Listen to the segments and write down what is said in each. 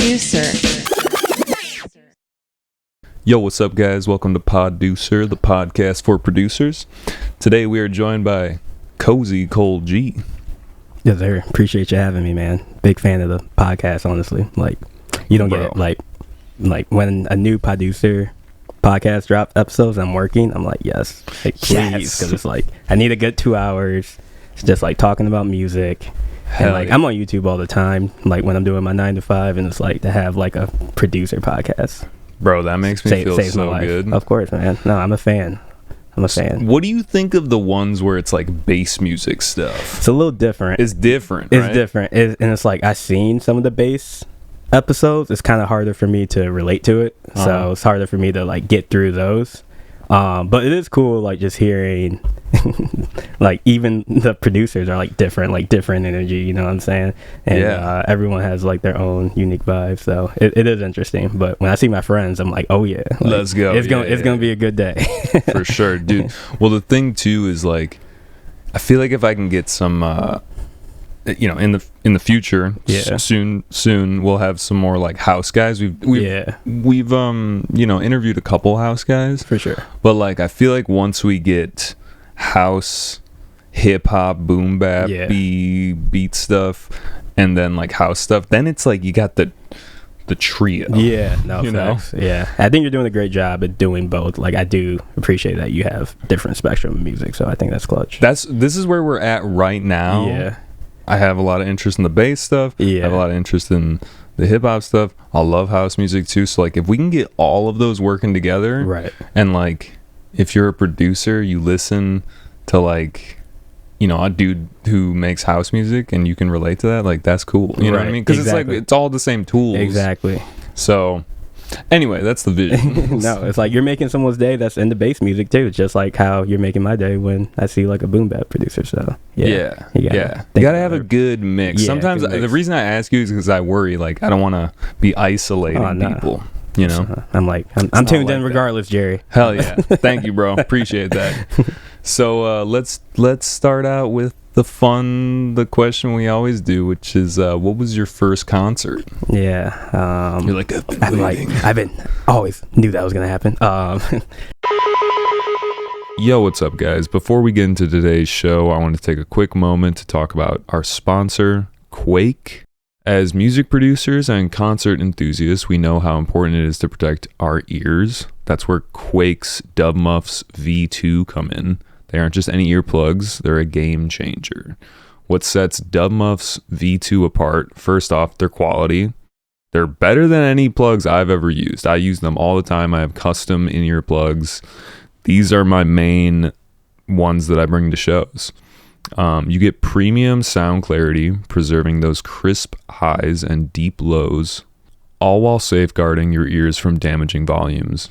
Poducer. Yo, what's up, guys? Welcome to Poducer, the podcast for producers. Today we are joined by Cozycole.g. Yes, sir. Appreciate you having me, man. Big fan of the podcast, honestly. Like, you don't get it. Like when a new Poducer podcast drops episodes, I'm working. I'm like, yes, like, please, because it's like I need a good 2 hours. It's just like talking about music. And like, I'm on YouTube all the time, like when I'm doing my 9 to 5, and it's like to have like a producer podcast. Bro, that makes me feel so good. Of course, man. No, I'm a fan. What do you think of the ones where it's like bass music stuff? It's a little different. It's different, right? It's different. And it's like I've seen some of the bass episodes. It's kind of harder for me to relate to it. So it's harder for me to like get through those. But it is cool, like just hearing like even the producers are like different energy, you know what I'm saying? And everyone has like their own unique vibe, so it is interesting. But when I see my friends, I'm like, oh yeah, like, let's go. It's gonna be a good day. For sure, dude. Well, the thing too is like I feel like if I can get some in the future, soon we'll have some more like house guys. We've interviewed a couple house guys for sure, but like I feel like once we get house, hip hop, boom bap, beat stuff, and then like house stuff, then it's like you got the trio. Facts. Yeah, I think you're doing a great job at doing both. Like I do appreciate that you have different spectrum of music, so I think that's clutch. This is where we're at right now. I have a lot of interest in the bass stuff. I have a lot of interest in the hip hop stuff. I love house music too. So like if we can get all of those working together, right? And like if you're a producer, you listen to like, a dude who makes house music and you can relate to that, like that's cool. You know what I mean? Because it's like it's all the same tools. Exactly. So anyway, that's the vision. No, it's like you're making someone's day that's into bass music too. It's just like how you're making my day when I see like a boom bap producer. So you gotta have a good mix. Sometimes the reason I ask you is because I worry like I don't want to be isolating people. You know, I'm tuned in regardless, Jerry. Hell yeah. Thank you, bro. Appreciate that. So let's start out with the question we always do, which is what was your first concert? You're like I've been always knew that was gonna happen. Yo, what's up, guys? Before we get into today's show, I want to take a quick moment to talk about our sponsor, Quake. As music producers and concert enthusiasts, we know how important it is to protect our ears. That's where Quakes Dub Muffs V2 come in. They aren't just any earplugs, they're a game changer. What sets Dub Muffs V2 apart, first off, their quality. They're better than any plugs I've ever used. I use them all the time. I have custom in-ear plugs. These are my main ones that I bring to shows. You get premium sound clarity, preserving those crisp highs and deep lows, all while safeguarding your ears from damaging volumes.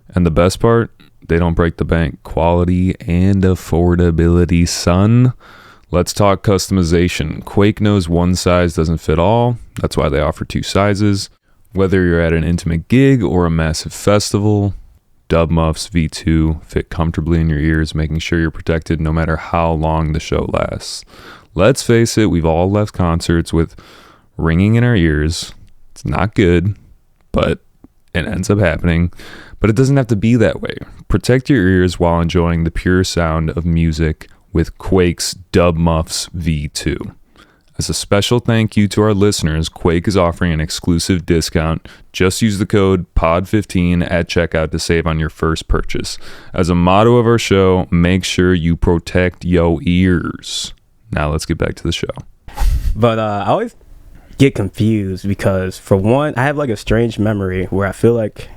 And the best part, they don't break the bank. Quality and affordability, son. Let's talk customization. Quake knows one size doesn't fit all. That's why they offer 2 sizes. Whether you're at an intimate gig or a massive festival, Dub Muffs V2 fit comfortably in your ears, making sure you're protected no matter how long the show lasts. Let's face it, we've all left concerts with ringing in our ears. It's not good, but it ends up happening. But it doesn't have to be that way. Protect your ears while enjoying the pure sound of music with Quake's Dub Muffs V2. As a special thank you to our listeners, Quake is offering an exclusive discount. Just use the code POD15 at checkout to save on your first purchase. As a motto of our show, make sure you protect your ears. Now let's get back to the show. But I always get confused because, for one, I have like a strange memory where I feel like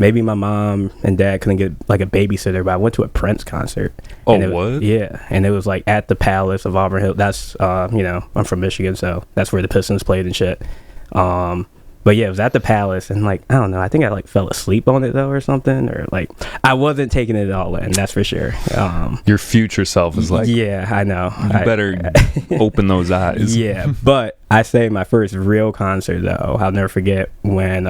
maybe my mom and dad couldn't get like a babysitter, but I went to a Prince concert. What? Yeah, and it was like at the Palace of Auburn Hill. That's I'm from Michigan, so that's where the Pistons played and shit. But yeah, it was at the Palace, and like I don't know, I think I like fell asleep on it though or something, or like I wasn't taking it all in. That's for sure. Your future self is like, yeah, I know. You better open those eyes. Yeah, but I say my first real concert though, I'll never forget when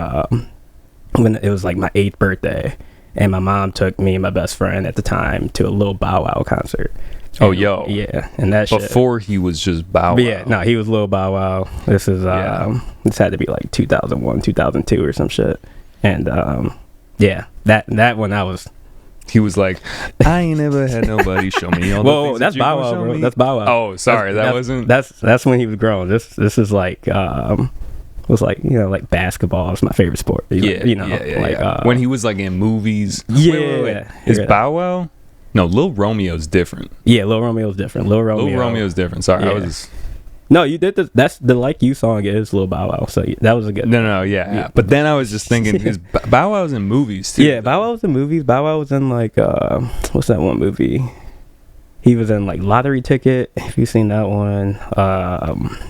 it was like my 8th birthday, and my mom took me and my best friend at the time to a Lil Bow Wow concert. Oh, yo. Yeah, and that shit. Before he was just Bow Wow. But yeah, no, he was Lil Bow Wow. This is this had to be like 2001, 2002 or some shit. And yeah, that one I was. He was like, I ain't never had nobody show me all the Whoa, things that's that you Bow gonna Wow, show bro. me. That's Bow Wow. Oh, sorry, that wasn't. That's when he was growing. This is like was like, you know, like basketball is my favorite sport. Yeah. When he was like in movies. Yeah. Wait. Is Bow Wow? No, Lil Romeo's different. Yeah, Lil Romeo's different. Lil Romeo's different. Sorry, yeah. I was. No, you did this. That's the Like You song is Lil Bow Wow. So that was a good. No, yeah. But then I was just thinking, because Bow Wow's in movies too. Yeah, Bow Wow was in movies. Bow Wow was in like what's that one movie? He was in like Lottery Ticket. If you've seen that one,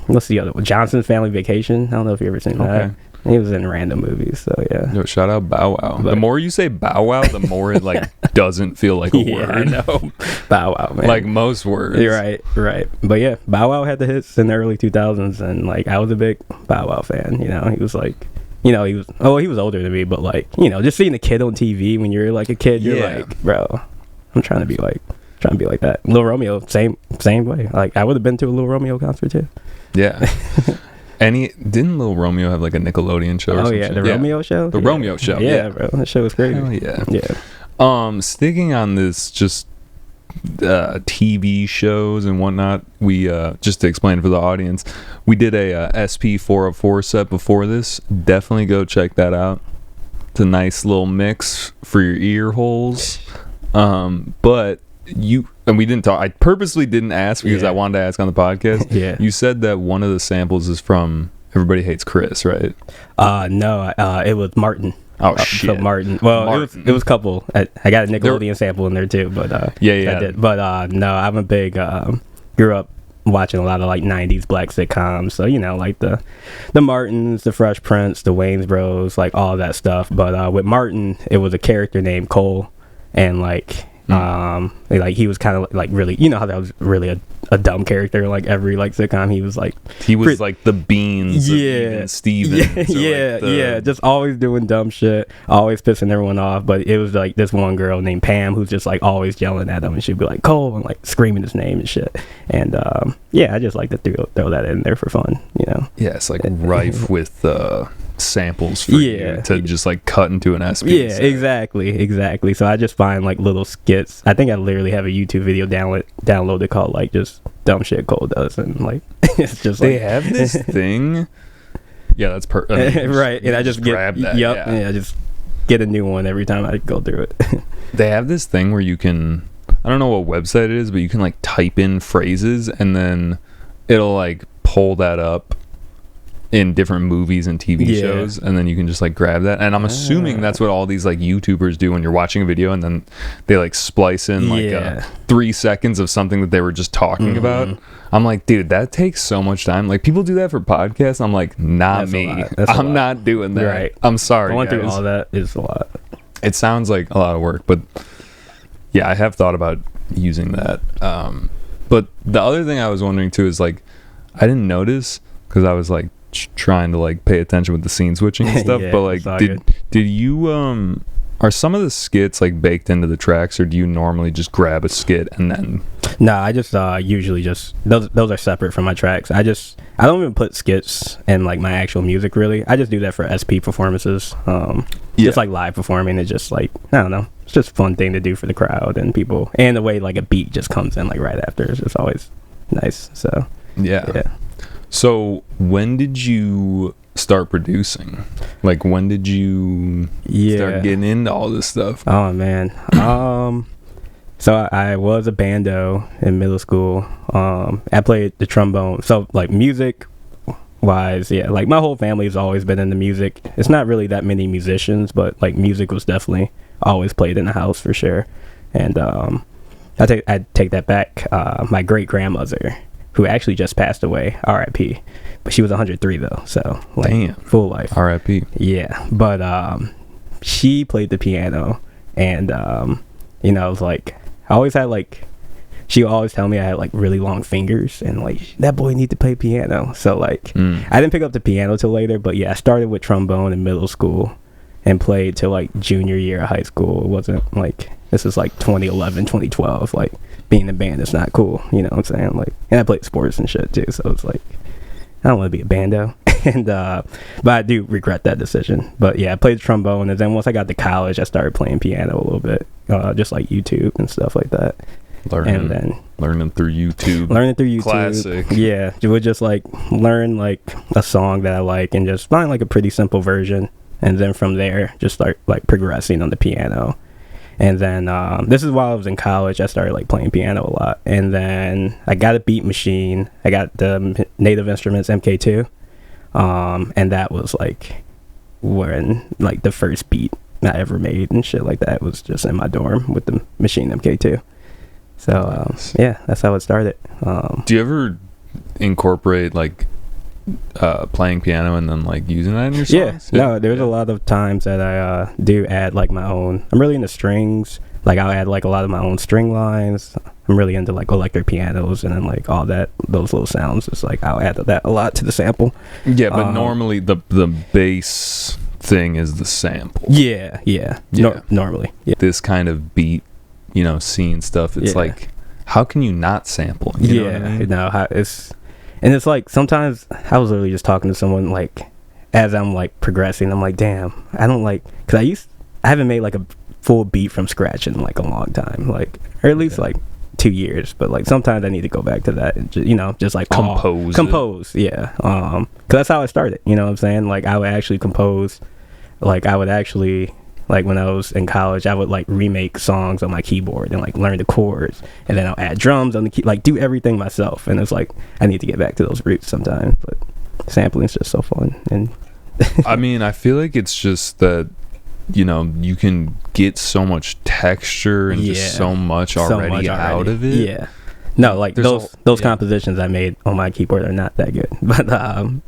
what's the other one? Johnson's Family Vacation. I don't know if you ever seen that. He was in random movies, so yeah. Yo, shout out Bow Wow. But the more you say Bow Wow, the more it like doesn't feel like a word. I know. Bow Wow, man. Like most words. You're right. But yeah, Bow Wow had the hits in the early 2000s, and like I was a big Bow Wow fan. You know, he was like, you know, he was older than me, but like, you know, just seeing a kid on TV when you're like a kid, you're like, bro, I'm trying to be like that. Lil Romeo, same way. Like I would have been to a Lil Romeo concert too. Yeah. Didn't Lil Romeo have like a Nickelodeon show or something? Oh yeah, the Romeo show? The Romeo show. Yeah, bro. That show was crazy. Hell yeah. Yeah. Sticking on this just TV shows and whatnot, we just to explain for the audience, we did a SP404 set before this. Definitely go check that out. It's a nice little mix for your ear holes. But we didn't talk. I purposely didn't ask because I wanted to ask on the podcast. Yeah. You said that one of the samples is from Everybody Hates Chris, right? No, it was Martin. Oh shit. So Martin. Well, Martin. It was a couple. I got a Nickelodeon sample in there too, but I did. But no, I'm a big grew up watching a lot of like 90s black sitcoms, so you know, like the Martins, the Fresh Prince, the Wayans Bros, like all that stuff. But with Martin, it was a character named Cole, and like like he was kind of like really, you know how that was really a dumb character, like every like sitcom. He was like like the Beans, of Stevens, yeah, just always doing dumb shit, always pissing everyone off. But it was like this one girl named Pam who's just like always yelling at him, and she'd be like Cole and like screaming his name and shit. And I just like to throw that in there for fun, you know. Yeah, it's like rife with samples for you to just like cut into an SP. Yeah, exactly. So I just find like little skits. I think I literally have a YouTube video downloaded called like just dumb shit Cole does, and like it's just they have this thing. Yeah, that's right. And I just grab that. I just get a new one every time I go through it. They have this thing where you can, I don't know what website it is, but you can like type in phrases and then it'll like pull that up in different movies and TV shows, and then you can just like grab that. And I'm assuming that's what all these like YouTubers do when you're watching a video, and then they like splice in like 3 seconds of something that they were just talking about. I'm like, dude, that takes so much time. Like people do that for podcasts. I'm like, not me. I'm not doing that. Right. I'm sorry. Going through all that is a lot. It sounds like a lot of work, but yeah, I have thought about using that. But the other thing I was wondering too is like, I didn't notice because I was like trying to like pay attention with the scene switching and stuff. But like, did you are some of the skits like baked into the tracks, or do you normally just grab a skit and then? No, I just usually just those are separate from my tracks. I don't even put skits in like my actual music really. I just do that for SP performances. Just like live performing. It's just like, I don't know, it's just a fun thing to do for the crowd and people, and the way like a beat just comes in like right after is just always nice. So yeah. So when did you start producing? Like when did you start getting into all this stuff? Oh man. So I was a bando in middle school. I played the trombone. So like music wise, like my whole family has always been into music. It's not really that many musicians, but like music was definitely always played in the house for sure. And I take that back. My great grandmother, who actually just passed away, R.I.P. But she was 103 though, so like damn, full life. R.I.P. Yeah, but she played the piano, and you know, it was like I always had like, she would always tell me I had like really long fingers, and like that boy need to play piano. So like I didn't pick up the piano till later, but yeah, I started with trombone in middle school and played till like junior year of high school. It wasn't like, this is like 2011, 2012, like being in a band is not cool. You know what I'm saying? Like, and I played sports and shit too, so it's like I don't want to be a bando. And but I do regret that decision. But yeah, I played trombone, and then once I got to college, I started playing piano a little bit, just like YouTube and stuff like that. Learning through YouTube. Classic. Yeah, you would just like learn like a song that I like and just find like a pretty simple version, and then from there just start like progressing on the piano. And then this is while I was in college, I started like playing piano a lot. And then I got a beat machine. I got the Native Instruments MK2. And that was like when like the first beat I ever made and shit like that was just in my dorm with the machine MK2. So yeah, that's how it started. Do you ever incorporate like playing piano and then like using that in your songs? No, there's a lot of times that I do add like my own. I'm really into strings. Like I'll add like a lot of my own string lines. I'm really into like electric pianos and then like all that, those little sounds. It's like I'll add that a lot to the sample. Yeah, but normally the bass thing is the sample. Yeah. Normally. Yeah. This kind of beat, you know, scene stuff. It's like, how can you not sample? You know what I mean? No, it's like sometimes I was literally just talking to someone like as I'm like progressing. I'm like, damn, I don't like, because I haven't made like a full beat from scratch in like a long time, like, or at least like 2 years. But like sometimes I need to go back to that and just like compose. Yeah. Because that's how I started. You know what I'm saying? Like I would actually compose. Like I would actually. Like when I was in college, I would like remake songs on my keyboard and like learn the chords, and then I'll add drums on the key, like do everything myself. And it's like I need to get back to those roots sometimes. But sampling is just so fun. And I mean, I feel like it's just that you can get so much texture and just so much already out of it. Yeah. No, like those compositions I made on my keyboard are not that good,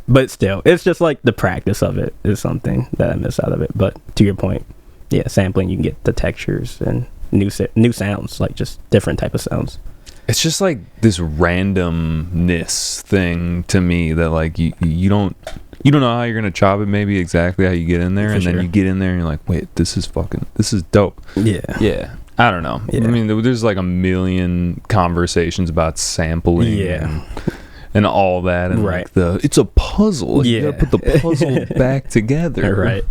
but still, it's just like the practice of it is something that I miss out of it. But to your point. Yeah, sampling, you can get the textures and new sounds, like just different type of sounds. It's just like this randomness thing to me that like you don't know how you're gonna chop it, maybe exactly how you get in there, then you get in there and you're like, wait, this is dope. Yeah. I don't know. Yeah. I mean, there's like a million conversations about sampling and all that, and like it's a puzzle. You gotta put the puzzle back together. Right.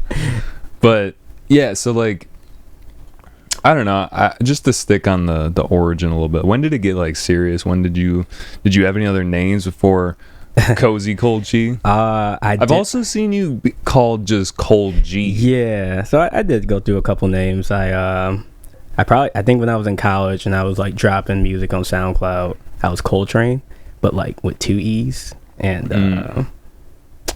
But yeah, so like I don't know. Just to stick on the origin a little bit. When did it get like serious? When did you have any other names before Cozycole.g? I've also seen you called just Cold.g. Yeah, so I did go through a couple names. I think when I was in college and I was like dropping music on SoundCloud, I was Coltrane, but like with 2 E's. And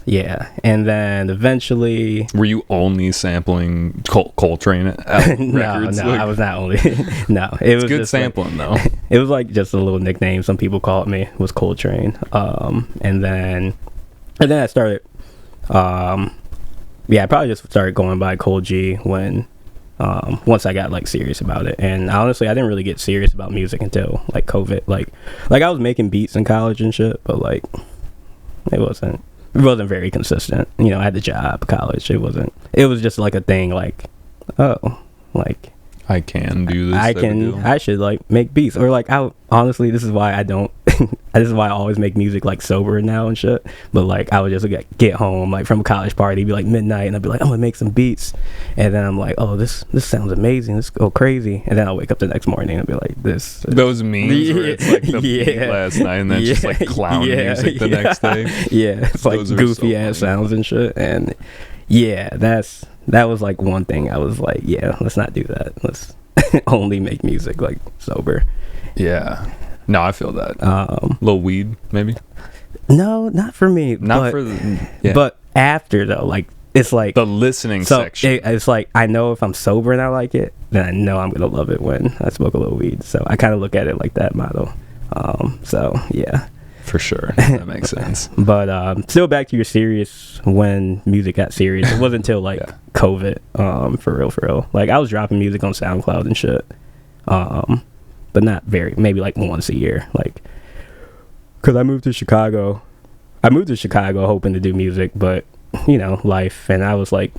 yeah, and then eventually... Were you only sampling Coltrane records? No, I was not only... No, it was good just sampling, like, though. It was like just a little nickname some people called me, was Coltrane. And then I started... I probably just started going by Cold.g when... once I got like serious about it. And honestly, I didn't really get serious about music until like COVID. Like I was making beats in college and shit, but like it wasn't very consistent. I had the job, college. It was just like a thing, like, oh, like I can do this. I should like make beats, or like honestly, this is why I don't. This is why I always make music like sober now and shit. But like I would just get home like from a college party, it'd be like midnight, and I'd be like, I'm gonna make some beats, and then I'm like, oh, this sounds amazing, let's go crazy, and then I'll wake up the next morning and be like, those memes where it's like the beat last night and then just like clown music the next day. Yeah, it's like goofy ass sounds and shit, and that was like one thing I was like, yeah, let's not do that. Let's only make music like sober. Yeah. No, I feel that. Little weed, maybe? No, not for me. But after, though, like, it's like... The listening section. It's like, I know if I'm sober and I like it, then I know I'm going to love it when I smoke a little weed. So I kind of look at it like that model. So, yeah. For sure. That makes sense. But still back to your serious, when music got serious. It wasn't until, like, COVID, for real. Like, I was dropping music on SoundCloud and shit. But not maybe like once a year, like, because I moved to Chicago hoping to do music, but life, and I was like,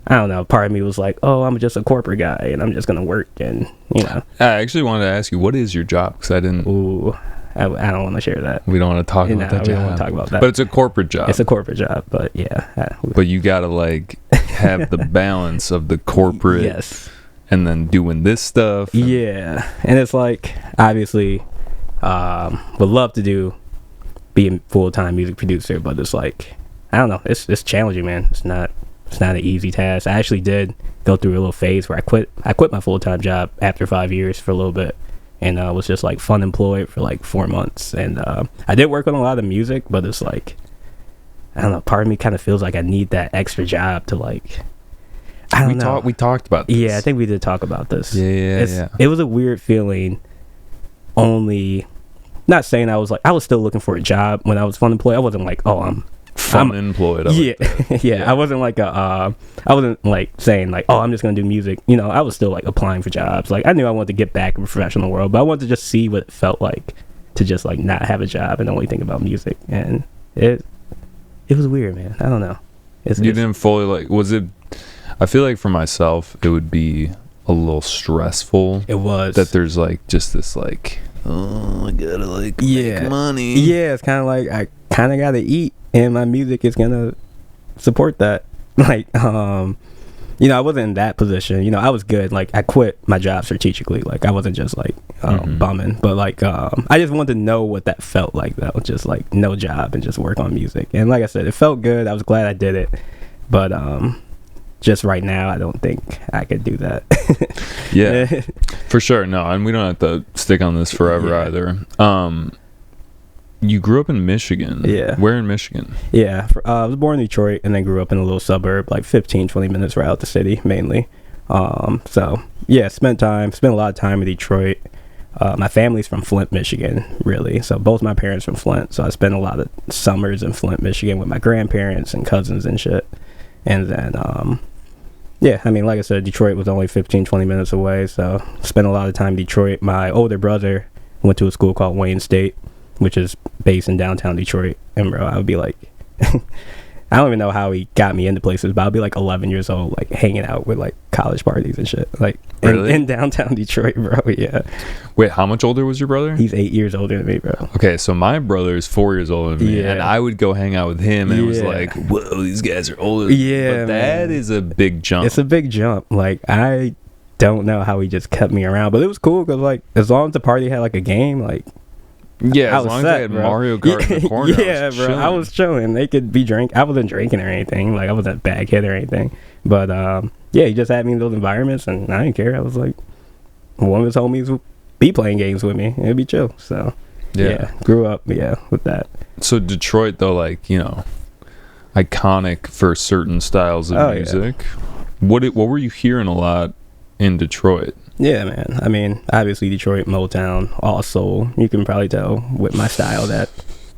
I don't know, part of me was like, oh, I'm just a corporate guy and I'm just gonna work, and I actually wanted to ask you, what is your job? Because I didn't. Ooh, I don't want to share that. We don't want to talk about that job. We don't want to talk about that. But it's a corporate job. It's a corporate job, but yeah. But you gotta like have the balance of the corporate, yes, and then doing this stuff. Yeah, and it's like obviously, would love to be a full-time music producer, but it's like, I don't know, it's challenging, man. It's not an easy task. I actually did go through a little phase where I quit my full-time job after 5 years for a little bit, and was just like fun employed for like 4 months, and I did work on a lot of music, but it's like, I don't know, part of me kind of feels like I need that extra job to like, I don't know. We talked about this. Yeah, I think we did talk about this. Yeah. It was a weird feeling. Not saying I was still looking for a job when I was fun employed. I wasn't like, oh, I'm employed. Yeah. I wasn't like I wasn't like saying like, oh, I'm just gonna do music. I was still like applying for jobs. Like I knew I wanted to get back in the professional world, but I wanted to just see what it felt like to just like not have a job and only think about music. And it was weird, man. I don't know. You didn't fully like. Was it? I feel like for myself, it would be a little stressful. It was that there's like just this like, oh, I gotta like make money. Yeah, it's kind of like I kind of gotta eat, and my music is gonna support that. Like, I wasn't in that position. I was good. Like, I quit my job strategically. Like, I wasn't just like bumming, but like, I just wanted to know what that felt like. Though, just like no job and just work on music. And like I said, it felt good. I was glad I did it, but just right now, I don't think I could do that. Yeah, for sure. No, and we don't have to stick on this forever either. You grew up in Michigan. Yeah. Where in Michigan? Yeah, I was born in Detroit and then grew up in a little suburb, like 15, 20 minutes right out the city, mainly. So, yeah, spent a lot of time in Detroit. My family's from Flint, Michigan, really. So both my parents from Flint. So I spent a lot of summers in Flint, Michigan with my grandparents and cousins and shit. And then, like I said, Detroit was only 15, 20 minutes away. So spent a lot of time in Detroit. My older brother went to a school called Wayne State, which is based in downtown Detroit. And bro, I would be like, I don't even know how he got me into places, but I'll be like 11 years old, like hanging out with like college parties and shit, like really? in downtown Detroit, bro. Yeah. Wait, how much older was your brother? He's 8 years older than me, bro. Okay, so my brother is 4 years older than me, and I would go hang out with him, and it was like, whoa, these guys are older. Yeah, but that is a big jump. It's a big jump. Like I don't know how he just kept me around, but it was cool because like as long as the party had like a game, like. Yeah, as long as they had Mario Kart in the corner. Yeah, bro. I was chilling. They could be I wasn't drinking or anything. Like, I wasn't a bad kid or anything. But, he just had me in those environments, and I didn't care. I was like, one of his homies would be playing games with me. It'd be chill. So, grew up, with that. So, Detroit, though, like, iconic for certain styles of music. Yeah. What were you hearing a lot in Detroit? Yeah, man. I mean, obviously Detroit, Motown, all soul. You can probably tell with my style that.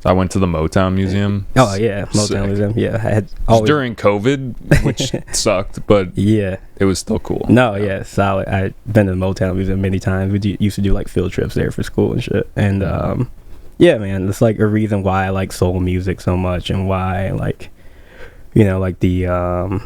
I went to the Motown Museum. Oh, yeah. Motown Museum. Yeah. I had during COVID, which sucked, but it was still cool. No, yeah. Solid. I've been to the Motown Museum many times. We used to do like field trips there for school and shit. And man, it's like a reason why I like soul music so much and why like, like the,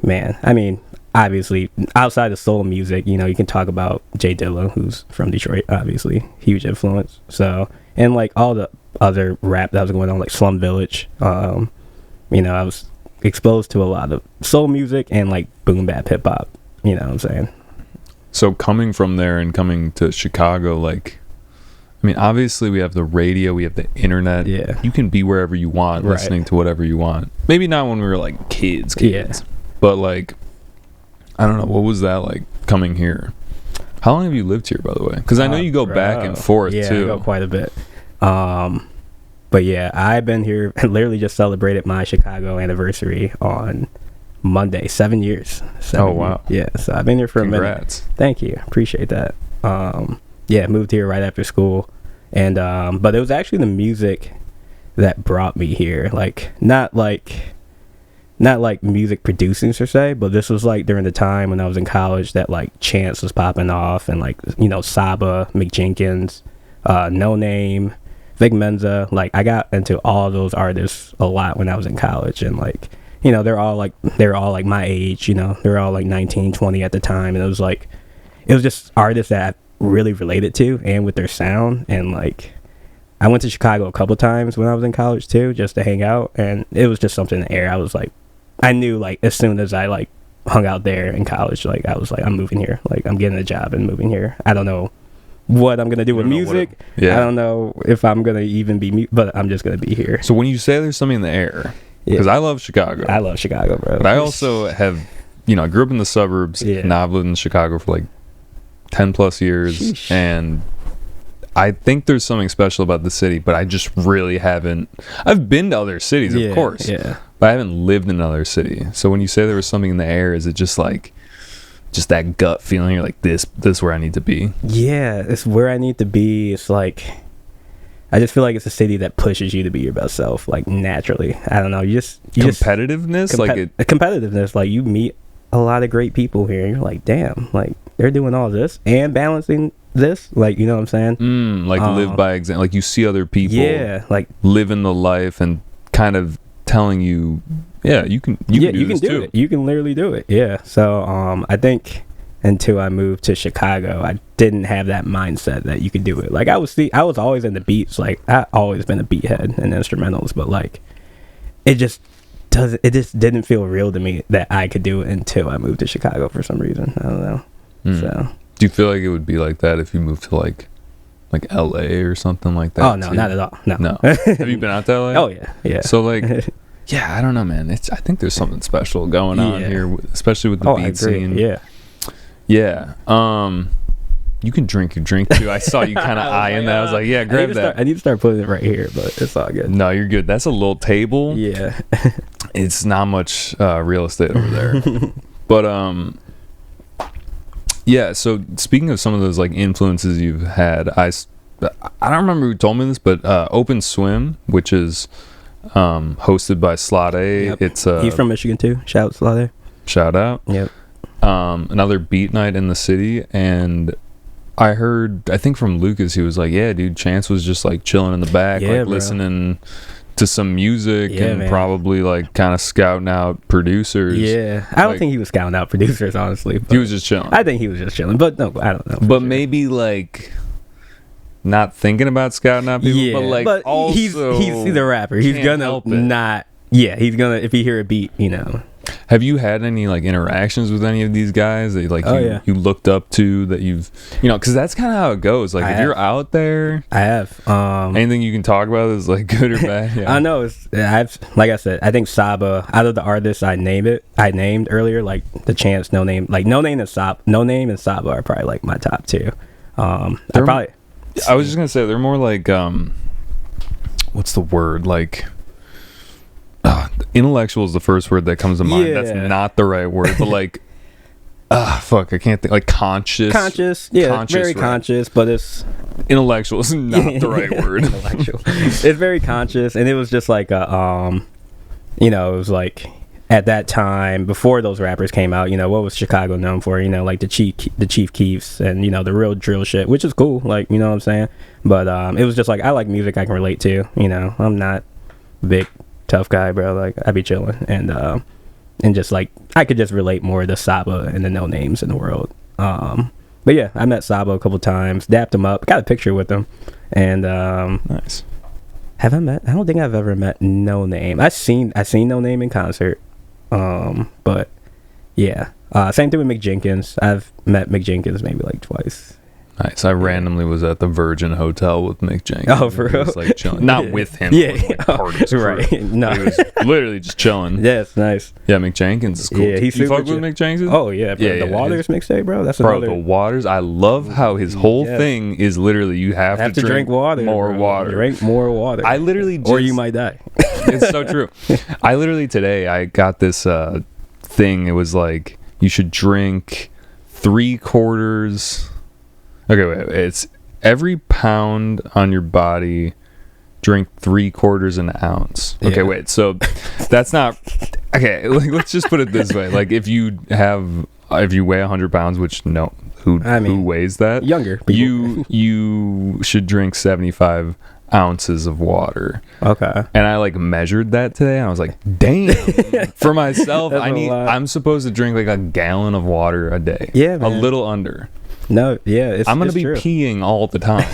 man, I mean, obviously, outside of soul music, you can talk about Jay Dilla, who's from Detroit, obviously. Huge influence. So, and like all the other rap that was going on, like Slum Village. I was exposed to a lot of soul music and like boom bap hip hop. You know what I'm saying? So coming from there and coming to Chicago, like, I mean, obviously we have the radio, we have the internet. Yeah. You can be wherever you want, listening to whatever you want. Maybe not when we were like kids. Yeah. But like, I don't know, what was that like coming here? How long have you lived here, by the way? Because I know you go back and forth too. Yeah, I go quite a bit. But yeah, I've been here and literally just celebrated my Chicago anniversary on Monday. 7 years. Oh, wow. Yeah, so I've been here for a minute. Thank you. Appreciate that. Moved here right after school. And but it was actually the music that brought me here. Like, not like music producing per se, but this was like during the time when I was in college that like Chance was popping off and like, Saba, McJenkins, Noname, Vic Menza. Like I got into all those artists a lot when I was in college, and like, they're all like my age, they're all like 19, 20 at the time, and it was just artists that I really related to, and with their sound. And like, I went to Chicago a couple times when I was in college too, just to hang out, and it was just something in the air. I was like, I knew like as soon as I like hung out there in college, like I was like, I'm moving here, like I'm getting a job and moving here. I don't know what I'm gonna do with music. I don't know if I'm gonna even be but I'm just gonna be here. So when you say there's something in the air, because I love Chicago. I love Chicago, bro. But I also have, I grew up in the suburbs, and I've lived in Chicago for like 10 plus years. Sheesh. And I think there's something special about the city, but I just really haven't. I've been to other cities, of course, but I haven't lived in another city. So when you say there was something in the air, is it just like, just that gut feeling? You're like, this is where I need to be? Yeah, it's where I need to be. It's like, I just feel like it's a city that pushes you to be your best self, like naturally. I don't know. Competitiveness, competitiveness. Like, you meet a lot of great people here, and you're like, damn, like they're doing all this and balancing this. Like, you know what I'm saying? Like live by example. Like, you see other people, like living the life and kind of telling you, you can do it. You can literally do it. Yeah. So I think until I moved to Chicago, I didn't have that mindset that you could do it. Like, I was always in the beats. Like, I always been a beat head and instrumentals, but like, it just didn't feel real to me that I could do it until I moved to Chicago for some reason. I don't know. So, do you feel like it would be like that if you moved to like LA or something like that? Oh no, not at all. No. Have you been out to LA? Oh yeah. So like, I don't know, man. I think there's something special going on here, especially with the beat scene. Yeah. You can drink your drink too. I saw you kind of eyeing that. I was like, grab that. I need to start putting it right here, but it's all good. No, you're good. That's a little table. Yeah. It's not much real estate over there. But so speaking of some of those like influences you've had, I don't remember who told me this, but Open Swim, which is hosted by Slade. Yep. It's he's from Michigan too. Shout Slade. Shout out. Yep. Another beat night in the city, and I think from Lucas, he was like, yeah, dude, Chance was just like chilling in the back, like listening to some music and probably like kind of scouting out producers. I don't think he was scouting out producers, honestly. He was just chilling. I think he was just chilling, but no, I don't know. But maybe like not thinking about scouting out people, but like, but also he's the rapper. He's gonna not. Yeah, he's gonna, if you hear a beat, Have you had any like interactions with any of these guys that like you looked up to, that you've, because that's kind of how it goes. Like, if you're out there, I have anything you can talk about is like good or bad. I know like I said, I think Saba, out of the artists I named earlier, like the Chance, Noname, like Noname and Saba are probably like my top two. I was just gonna say they're more like what's the word, like intellectual is the first word that comes to mind. That's not the right word, but like I can't think. Like conscious, very conscious, but it's intellectual is not the right word. Intellectual. It's very conscious, and it was just like it was like at that time before those rappers came out, what was Chicago known for? Like the Chief Keefs and the real drill shit, which is cool, like, you know what I'm saying? But it was just like, I like music I can relate to. I'm not big tough guy, bro. Like, I be chilling, and just like I could just relate more to Saba and the no names in the world. But yeah, I met Saba a couple times, dapped him up, got a picture with him, and nice. I don't think I've ever met Noname. I seen Noname in concert, but yeah, same thing with Mick Jenkins. I've met Mick Jenkins maybe like twice. Nice. I randomly was at the Virgin Hotel with Mick Jenkins. Oh, for real? Was, like, chilling. Not with him. Yeah. Like, parties. Right. No. He was literally just chilling. Yeah, it's nice. Yeah, Mick Jenkins is cool. Yeah, you fuck with Mick Jenkins? Oh, yeah. The Waters mixtape, bro. That's another. The Waters. I love how his whole thing is literally you have to drink water. More water. Drink more water. I literally or you might die. It's so true. I literally today, I got this thing. It was like, you should drink 3/4... Okay, wait. It's every pound on your body, drink 3/4 an ounce. Okay, yeah. Wait. So that's not okay. Like, let's just put it this way. Like, if you weigh 100 pounds, which who weighs that? Younger people. You should drink 75 ounces of water. Okay. And I like measured that today. And I was like, damn. For myself, I'm supposed to drink like a gallon of water a day. Yeah, man. A little under. No, yeah, I'm gonna be true. peeing all the time.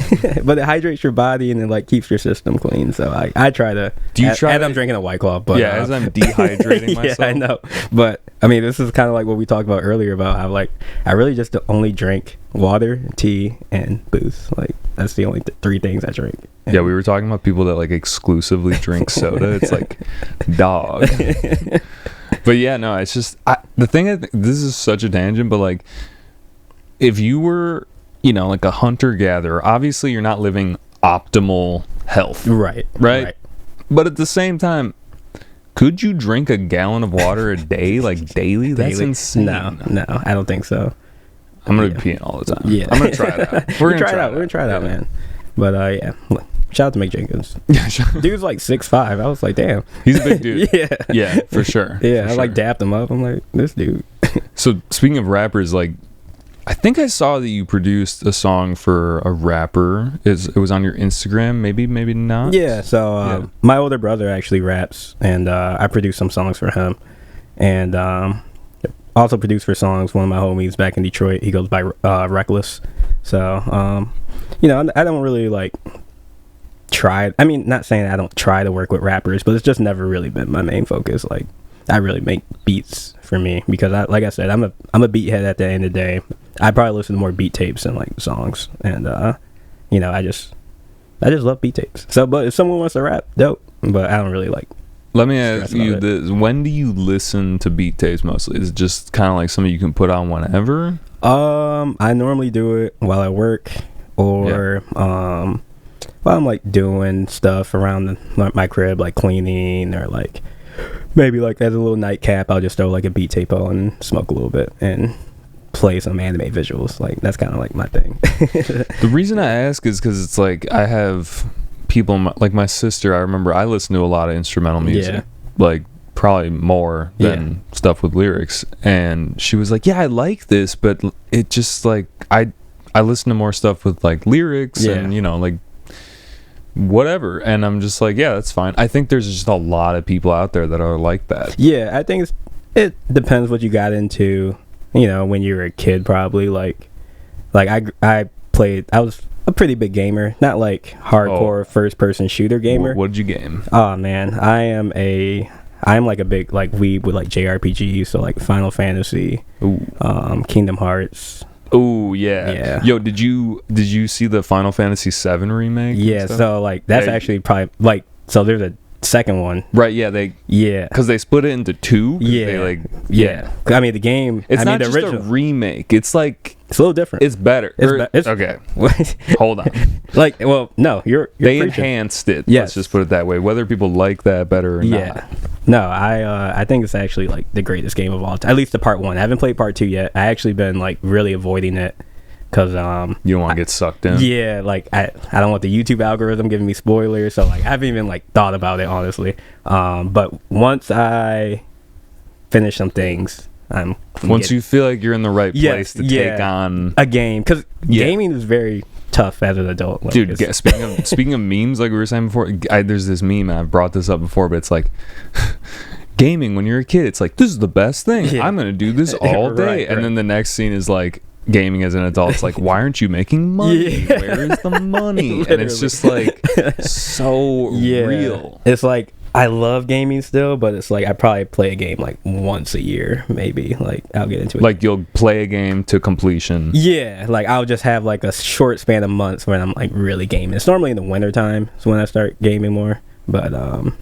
But it hydrates your body and it like keeps your system clean. So I try to. Do you try? And I'm drinking a White Claw, but yeah, as I'm dehydrating myself. Yeah, I know. But I mean, this is kind of like what we talked about earlier about how like I really just only drink water, tea, and booze. Like that's the only three things I drink. And yeah, we were talking about people that like exclusively drink soda. It's like, dog. But yeah, no, it's just the thing. This is such a tangent, but like. If you were, like a hunter-gatherer, obviously you're not living optimal health. Right. But at the same time, could you drink a gallon of water a day, like daily? That's insane. No, I don't think so. I'm going to be peeing all the time. Yeah. I'm going to try it out. We're going to try it out, man. But, yeah. Shout out to Mick Jenkins. Dude's like 6'5". I was like, damn. He's a big dude. Yeah. Yeah, for sure. Yeah, I like dapped him up. I'm like, this dude. So, speaking of rappers, like, I think I saw that you produced a song for a rapper. It was on your Instagram, maybe not. Yeah, so my older brother actually raps, and I produced some songs for him, and also produced for songs. One of my homies back in Detroit, he goes by Reckless. So I don't really like try. I mean, not saying I don't try to work with rappers, but it's just never really been my main focus. Like I really make beats for me because like I said, I'm a beat head at the end of the day. I probably listen to more beat tapes than like songs, and I just love beat tapes. So, but if someone wants to rap, dope. But I don't really like. Let me ask you this: when do you listen to beat tapes mostly? Is it just kind of like something you can put on whenever? I normally do it while I work or while I'm like doing stuff around my crib, like cleaning or like maybe like as a little nightcap. I'll just throw like a beat tape on and smoke a little bit and play some anime visuals. Like that's kind of like my thing. The reason I ask is because it's like I have people like my sister. I remember I listened to a lot of instrumental music, like probably more than stuff with lyrics, and she was like, yeah, I like this, but it just like I listen to more stuff with like lyrics and like whatever, and I'm just like, yeah, that's fine. I think there's just a lot of people out there that are like that. Yeah, I think it depends what you got into, when you were a kid. Probably like I was a pretty big gamer, not like hardcore first person shooter gamer. What'd you game? Oh man, I'm like a big like weeb with like JRPGs, so like Final Fantasy, Kingdom Hearts. Oh yeah. Yo, did you see the Final Fantasy 7 remake? Yeah, so like that's actually probably like, so there's a second one, right? Because they split it into two. I mean the game, not the just original. A remake, it's like it's a little different. It's better. Okay. Hold on. Like, well, no, you're they enhanced it. Yes. Let's just put it that way. Whether people like that better or not. No, I think it's actually like the greatest game of all time. At least the part 1. I haven't played part 2 yet. I actually been like really avoiding it because you don't want to get sucked in. Yeah, like I don't want the YouTube algorithm giving me spoilers. So like I haven't even like thought about it honestly. But once I finish some things, once you feel like you're in the right place to take on a game, because gaming is very tough as an adult. Like, dude, speaking of memes, like we were saying before, there's this meme, and I've brought this up before, but it's like gaming when you're a kid, it's like, this is the best thing. I'm gonna do this all day. And then the next scene is like gaming as an adult. It's like, why aren't you making money? Where is the money? And it's just like so real. It's like I love gaming still, but it's like I probably play a game like once a year, maybe. Like I'll get into it. Like you'll play a game to completion. Yeah, like I'll just have like a short span of months when I'm like really gaming. It's normally in the winter time is when I start gaming more. But shout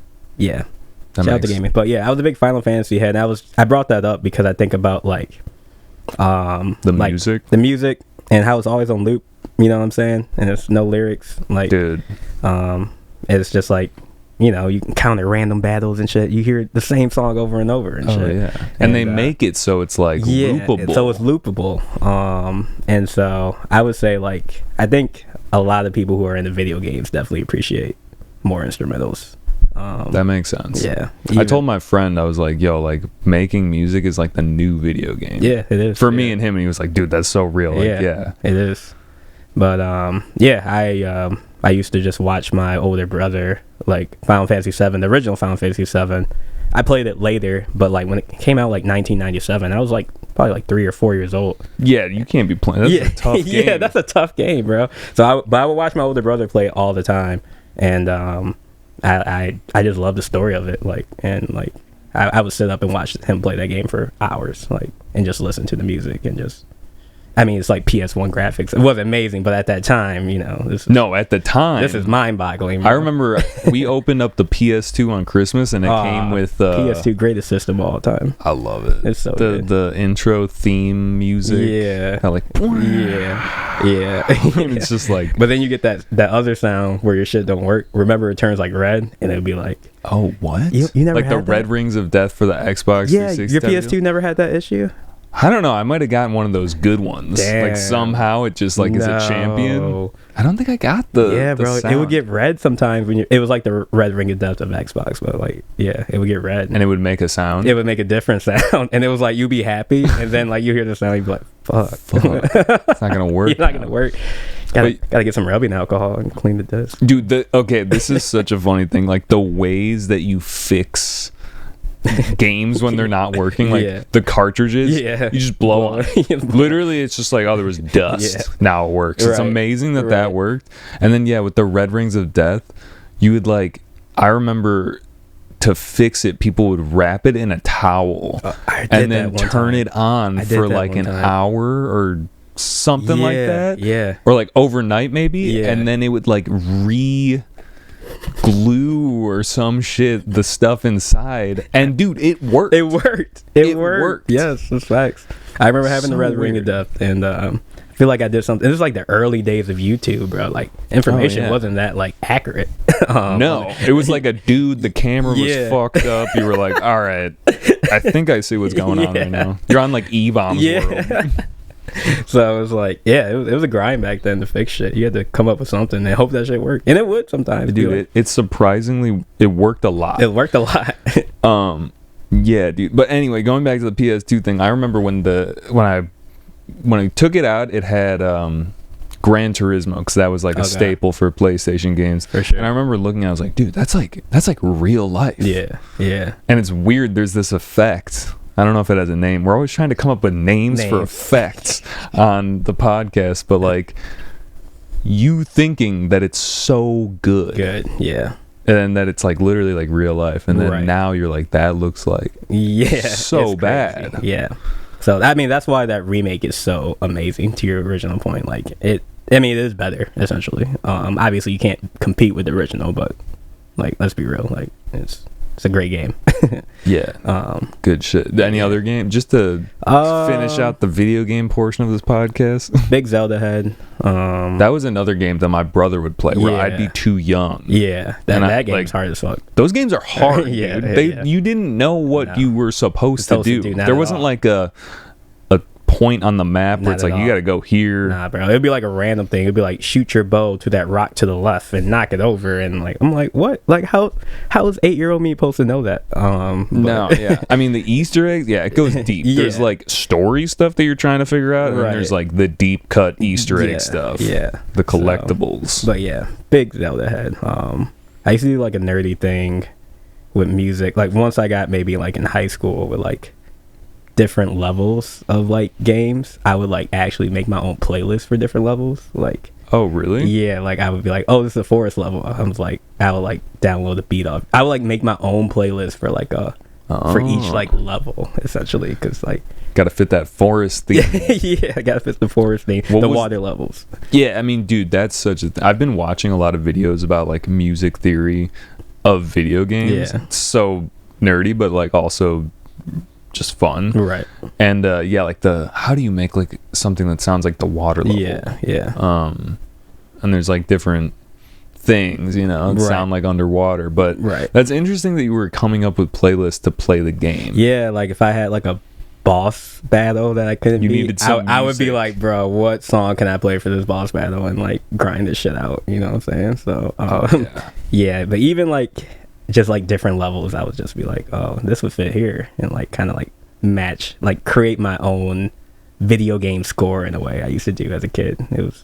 out to gaming. But yeah, I was a big Final Fantasy head. And I brought that up because I think about like the music and how it's always on loop. You know what I'm saying? And there's no lyrics. Like, dude, it's just like, you can counter random battles and shit. You hear the same song over and over and shit. Yeah. And they make it so it's like loopable. So it's loopable. And so I would say like I think a lot of people who are into video games definitely appreciate more instrumentals. That makes sense. Yeah. I told my friend, I was like, yo, like making music is like the new video game. Yeah, it is. For me and him, and he was like, dude, that's so real. Like, it is. But I I used to just watch my older brother, like Final Fantasy 7, the original Final Fantasy 7. I played it later, but like when it came out like 1997, I was like probably like 3 or 4 years old. Yeah, you can't be playing. That's a tough game. Yeah, that's a tough game, bro. So I would watch my older brother play it all the time, and I just love the story of it. Like, and like I would sit up and watch him play that game for hours, like, and just listen to the music and just. I mean, it's like PS1 graphics. It wasn't amazing, but at that time, you know. At the time. This is mind-boggling. Bro. I remember we opened up the PS2 on Christmas, and it came with... PS2, greatest system of all time. I love it. It's so good. The intro theme music. Yeah. I like... Yeah. It's just like... But then you get that other sound where your shit don't work. Remember, it turns like red, and it'd be like... Oh, what? You never like had the red rings of death for the Xbox 360? Yeah, your PS2 never had that issue? I don't know. I might have gotten one of those good ones. Damn. Like somehow it just like is a champion. I don't think I got the bro. sound. It would get red sometimes when it was like the red ring of death of Xbox, but like it would get red and it would make a sound. It would make a different sound, and it was like you'd be happy, and then like you hear the sound, you'd be like, "Fuck, it's not gonna work." It's not gonna work. Gotta get some rubbing alcohol and clean the disc, dude. This is such a funny thing. Like the ways that you fix games when they're not working, like the cartridges, you just blow on. Literally, it's just like, oh, there was dust. Now it works. It's amazing that worked. And then with the red rings of death, you would like. I remember to fix it, people would wrap it in a towel and then turn it on for like an hour or something like that. Yeah, or like overnight maybe, and then it would like glue or some shit the stuff inside, and dude, it worked. It worked. Yes, that's facts. I remember having the red ring of death, and I feel like I did something. This is like the early days of YouTube, bro. Like information wasn't that like accurate. No, it was like a dude, the camera was fucked up. You were like, all right, I think I see what's going on right now. You're on like E-Bomb's world. So it was like, it was a grind back then to fix shit. You had to come up with something and hope that shit worked, and it would sometimes. Dude, it's surprising it worked a lot. Yeah, dude. But anyway, going back to the PS2 thing, I remember when I took it out, it had Gran Turismo, because that was like a staple for PlayStation games. For sure. And I remember looking at it, I was like, dude, that's like real life. Yeah. And it's weird. There's this effect. I don't know if it has a name. We're always trying to come up with names for effects on the podcast, but like you thinking that it's so good. Yeah. And that it's like literally like real life. And then now you're like, that looks like so bad. Yeah. So I mean, that's why that remake is so amazing, to your original point. Like it is better, essentially. Obviously you can't compete with the original, but like, let's be real, like it's a great game. Good shit. Any other game? Just to finish out the video game portion of this podcast. Big Zelda head. That was another game that my brother would play where I'd be too young. Yeah, that game's hard as fuck. Those games are hard, dude. You didn't know what you were supposed to do. There wasn't like a point on the map where it's like, you gotta go here. Nah, bro. It'd be like a random thing. It'd be like, shoot your bow to that rock to the left and knock it over. And like, I'm like, what? Like, how is 8-year-old me supposed to know that? No, I mean, the Easter eggs, it goes deep. There's like story stuff that you're trying to figure out, and then there's like the deep cut Easter egg stuff. Yeah, the collectibles. So, but big Zelda head. I used to do like a nerdy thing with music. Like once I got maybe like in high school with like different levels of like games, I would like actually make my own playlist for different levels. Like, oh really? Yeah, like I would be like, oh, this is a forest level. I was like, I would like download the beat off. I would like make my own playlist for like for each like level, essentially, because like gotta fit that forest theme. I gotta fit the forest theme. The water levels. Yeah, I mean, dude, that's such a I've been watching a lot of videos about like music theory of video games. It's so nerdy, but like also just fun, right? And like how do you make like something that sounds like the water level? And there's like different things, sound like underwater, but that's interesting that you were coming up with playlists to play the game. Like if I had like a boss battle that I couldn't beat, I would be like, bro, what song can I play for this boss battle, and like grind this shit out, you know what I'm saying? So but even like just like different levels, I would just be like, oh, this would fit here, and like kind of like match, like create my own video game score in a way I used to do as a kid. It was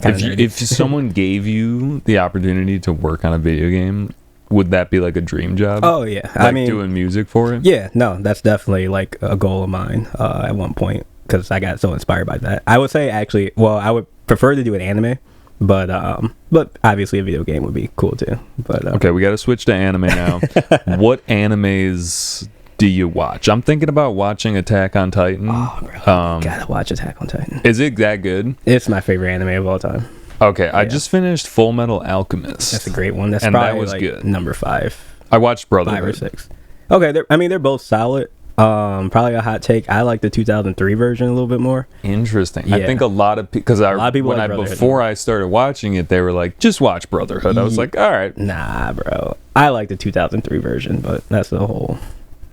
If someone gave you the opportunity to work on a video game, would that be like a dream job? Oh yeah, like, I mean, doing music for it. Yeah, no, that's definitely like a goal of mine at one point, because I got so inspired by that. I would say actually, well, I would prefer to do an anime, but obviously a video game would be cool too. But okay, we got to switch to anime now. What animes do you watch? I'm thinking about watching Attack on Titan. Oh, bro, gotta watch Attack on Titan. Is it that good? It's my favorite anime of all time. Okay, yeah. I just finished Full Metal Alchemist. That's a great one. That's and probably that was like good. Number 5. I watched Brotherhood. 5 or 6. Okay, they're both solid. Probably a hot take. I like the 2003 version a little bit more. Interesting. Yeah. I think a lot of people, before I started watching it, they were like, just watch Brotherhood. I was like, all right. Nah, bro. I like the 2003 version, but that's a whole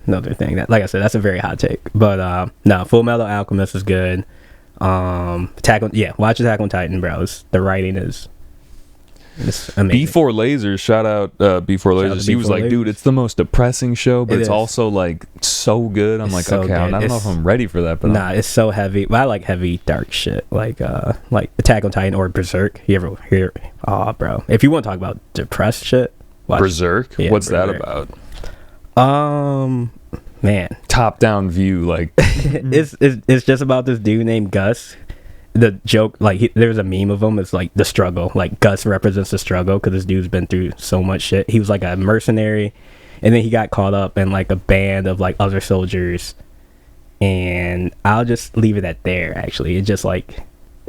another thing. That, like I said, that's a very hot take. But no, Full Metal Alchemist is good. Watch Attack on Titan, bro. The writing is amazing. B4 Lasers, shout out B4 Lasers. He was like, dude, it's the most depressing show, but it's also like so good. I'm like, okay, I don't know if I'm ready for that, but it's so heavy. But I like heavy, dark shit, like Attack on Titan or Berserk. You ever hear? Oh, bro, if you want to talk about depressed shit, watch Berserk. What's that about? Man, top down view, like it's just about this dude named Gus. The joke, like, there's a meme of him. It's like the struggle. Like, Gus represents the struggle because this dude's been through so much shit. He was like a mercenary, and then he got caught up in like a band of like other soldiers. And I'll just leave it at there. Actually, it just like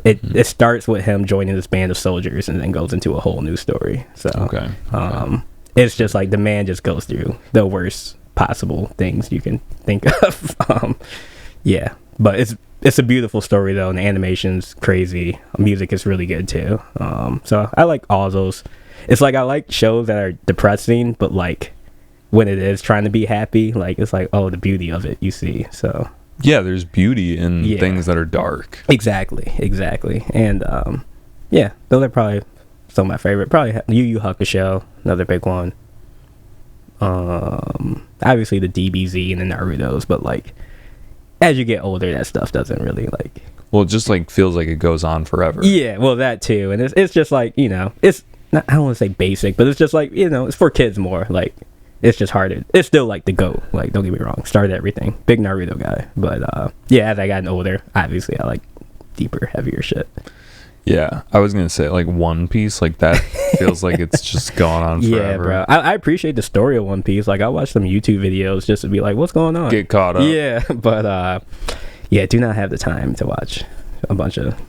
it starts with him joining this band of soldiers, and then goes into a whole new story. So okay. It's just like the man just goes through the worst possible things you can think of. Yeah, but it's a beautiful story though, and the animation's crazy. Music is really good too. So I like all those. It's like I like shows that are depressing, but like when it is trying to be happy, like it's like, oh, the beauty of it you see. So yeah, there's beauty in things that are dark. Exactly. And those are probably some of my favorite. Probably Yu Yu Hakusho, another big one. Obviously the DBZ and the Narutos, but like as you get older, that stuff doesn't really like. Well, it just like feels like it goes on forever. Yeah, well, that too, and it's just like, you know, it's not, I don't want to say basic, but it's just like, you know, it's for kids more. Like, it's just harder. It's still like the GOAT. Like, don't get me wrong, started everything. Big Naruto guy, but as I gotten older, obviously I like deeper, heavier shit. Yeah, I was gonna say like One Piece, like that feels like it's just gone on forever. Yeah, bro. I appreciate the story of One Piece. Like, I watch some YouTube videos just to be like, what's going on? Get caught up. Yeah, but do not have the time to watch a bunch of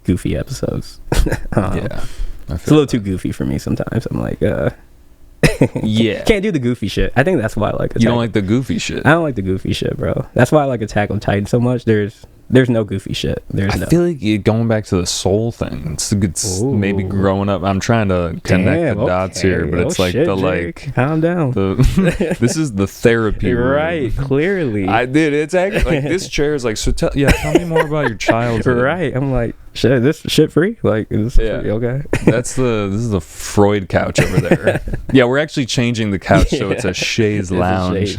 goofy episodes. It's a little too goofy for me sometimes. I'm like, yeah, can't do the goofy shit. I think that's why I like Attack. You don't like the goofy shit? I don't like the goofy shit, bro. That's why I like Attack on Titan so much. There's no goofy shit. I feel like going back to the soul thing. It's maybe growing up. I'm trying to connect the dots here, but it's like the Jake, like. Calm down. This is the therapy room. Right, clearly. I did. It's actually like this chair is like, so tell me more about your childhood. Right. I'm like, shit. This shit free? Like, is this free? Okay. This is the Freud couch over there. Yeah, we're actually changing the couch so it's a chaise lounge.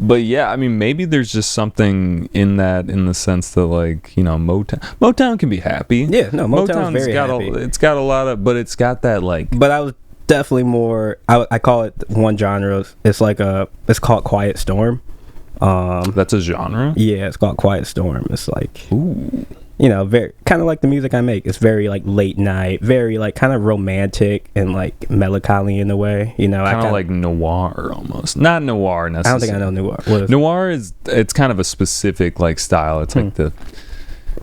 But yeah, I mean, maybe there's just something in that, in the sense that, like, you know, Motown can be happy. Yeah, no, Motown's very happy. It's got a lot of, but it's got that like. But I was definitely more. I call it one genre. It's like it's called Quiet Storm. That's a genre. Yeah, it's called Quiet Storm. It's like, ooh, you know, very kind of like the music I make. It's very like late night, very like kind of romantic and like melancholy in a way. You know, kind of like noir almost. Not noir necessarily. I don't think I know noir. What is noir it's kind of a specific like style. It's like the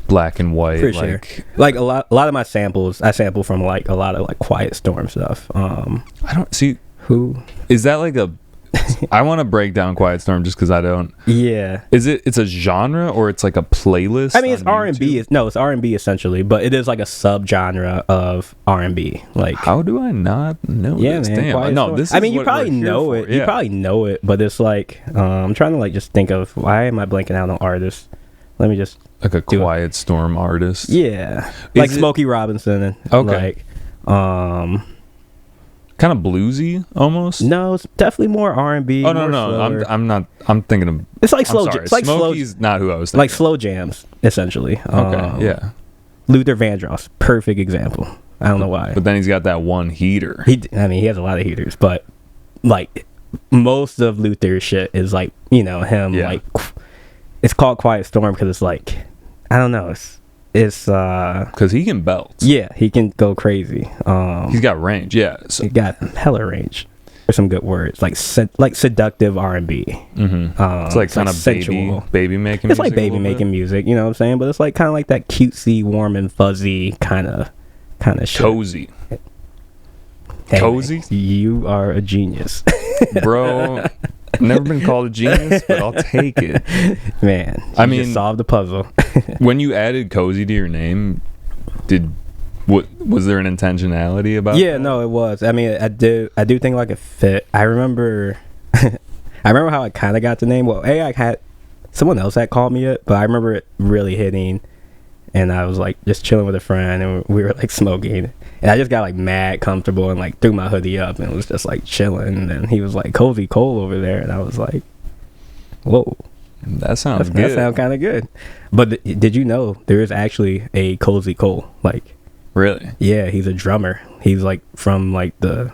black and white. For sure. Like a lot of my samples, I sample from like a lot of like Quiet Storm stuff. I don't see who is that like a. I want to break down Quiet Storm just because I don't. Yeah. It's a genre or it's like a playlist? I mean, it's R&B. It's R&B essentially, but it is like a subgenre of R&B. Like, how do I not know this? Man, damn. No, this is I mean, you probably know it. Yeah. You probably know it, but it's like I'm trying to like just think of why am I blanking out on artists? Let me just like a Quiet Storm artist. Yeah. Like Smokey Robinson and okay. Like kind of bluesy almost. No, it's definitely more R&B. Oh no, I'm not. I'm thinking of. It's like slow. It's like Smokey's not who I was thinking. Like slow jams, essentially. Okay, yeah. Luther Vandross, perfect example. I don't know why. But then he's got that one heater. He has a lot of heaters, but like most of Luther's shit is like, you know, him like, it's called Quiet Storm because it's like, I don't know, it's because he can belt. Yeah, he can go crazy. He's got range. Yeah, so. He got hella range. There's some good words like seductive R&B. It's like kind of sensual baby making. It's like baby making music. You know what I'm saying? But it's like kind of like that cutesy, warm and fuzzy kind of shit. Cozy. Hey, Cozy. You are a genius, bro. Never been called a genius, but I'll take it. Man, I mean, just solved the puzzle. When you added Cozy to your name, was there an intentionality about Yeah, that? No, it was. I mean, I do think like it fit. I remember how I kind of got the name. Well, I had someone else that called me it, but I remember it really hitting, and I was like just chilling with a friend, and we were like smoking, and I just got like mad comfortable and like threw my hoodie up and was just like chilling, and he was like Cozycole over there, and I was like, whoa. That sounds good. That sounds kind of good. But did you know there is actually a Cozycole? Like, really? Yeah, he's a drummer. He's like from like the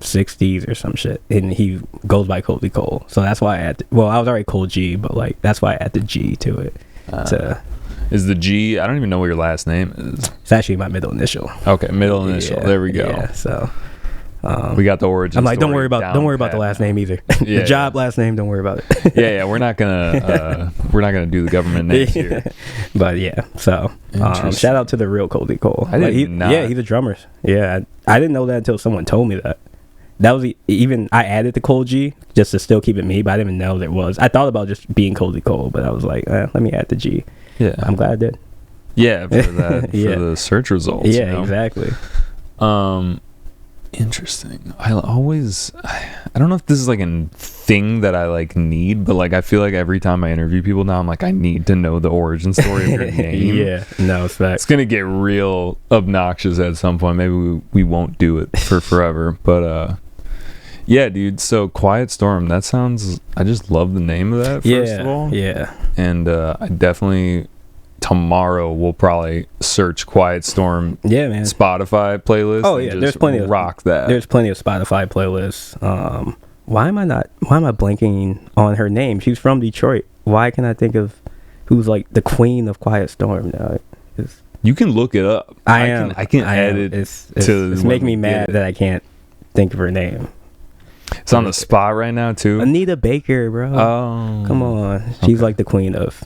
60s or some shit, and he goes by Cozycole. So that's why I had to, well, I was already Cold.g, but like that's why I added G to it. Is the G? I don't even know what your last name is. It's actually my middle initial. Okay, middle initial. There we go. Yeah, so we got the origin. I'm like, don't worry about the last name either. The job last name, don't worry about it. yeah, we're not gonna do the government names here. But yeah, so shout out to the real Cozycole. I didn't know. Yeah, he's a drummer. Yeah, I didn't know that until someone told me that. That was even I added the Cold.g just to still keep it me, but I didn't even know there was. I thought about just being Cozycole, but I was like, let me add the G. Yeah, I'm glad I did. Yeah, for that for the search results. Yeah, you know? Exactly. Interesting. I don't know if this is like a thing that I like need, but like I feel like every time I interview people now, I'm like, I need to know the origin story of your name. Yeah, no, it's facts. It's gonna get real obnoxious at some point. Maybe we won't do it for forever, but yeah, dude. So Quiet Storm. That sounds. I just love the name of that. First of all, yeah. And I definitely. Tomorrow we'll probably search Quiet Storm Spotify playlist. Oh yeah, there's plenty of that. There's plenty of Spotify playlists. Why am I blanking on her name? She's from Detroit. Why can I think of who's like the queen of Quiet Storm now? You can look it up. I can add it. It's making me mad that I can't think of her name. It's on the spot right now too. Anita Baker, bro. Oh, come on. She's like the queen of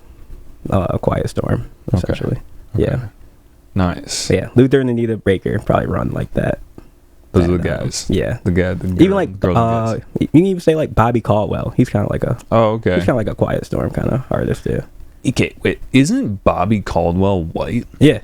Quiet Storm, essentially. Okay. Yeah. Nice. Yeah, Luther and Anita Baker probably run like that. Those are the guys. Yeah. The guy. Even like you can even say like Bobby Caldwell. He's kind of like a. Oh, okay. He's kind of like a Quiet Storm kind of artist too. Okay, wait. Isn't Bobby Caldwell white? Yeah.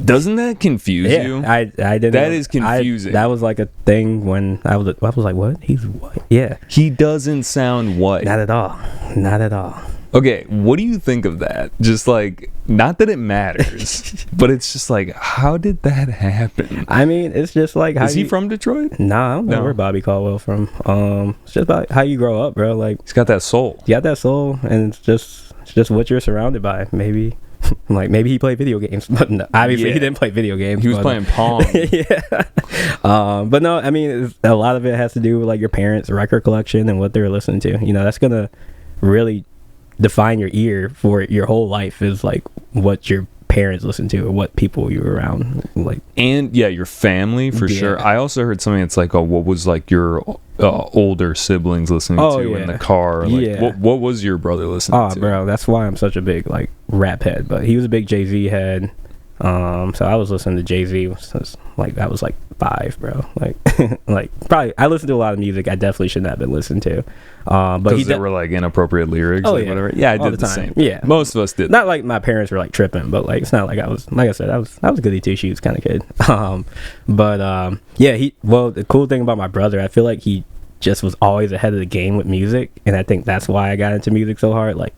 Doesn't that confuse you? I didn't. That is confusing. That was like a thing when I was like, what? He's white? Yeah. He doesn't sound white. Not at all. Not at all. Okay, what do you think of that? Just like, not that it matters, but it's just like, how did that happen? I mean, it's just like, is he from Detroit? Nah, I don't know where Bobby Caldwell from. It's just about how you grow up, bro. Like, he's got that soul. You got that soul, and it's just what you're surrounded by. Maybe, like maybe he played video games, but no, obviously he didn't play video games. He was playing Pong. Yeah. But no, I mean, a lot of it has to do with like your parents' record collection and what they're listening to. You know, that's gonna really define your ear for your whole life, is like what your parents listen to or what people you were around, like. And your family for sure. I also heard something that's like, what was like your older siblings listening to in the car? Like, what was your brother listening to? Bro, that's why I'm such a big like rap head. But he was a big Jay-Z head. So I was listening to Jay-Z since like I was like 5, bro. Like like probably I listened to a lot of music I definitely shouldn't have been listening to. But because there were like inappropriate lyrics. Oh, like, whatever. Yeah, I did the same. Yeah, most of us did. Not like my parents were like tripping, but like it's not like I was. Like I said, I was goody two shoes kind of kid. The cool thing about my brother, I feel like he just was always ahead of the game with music, and I think that's why I got into music so hard. Like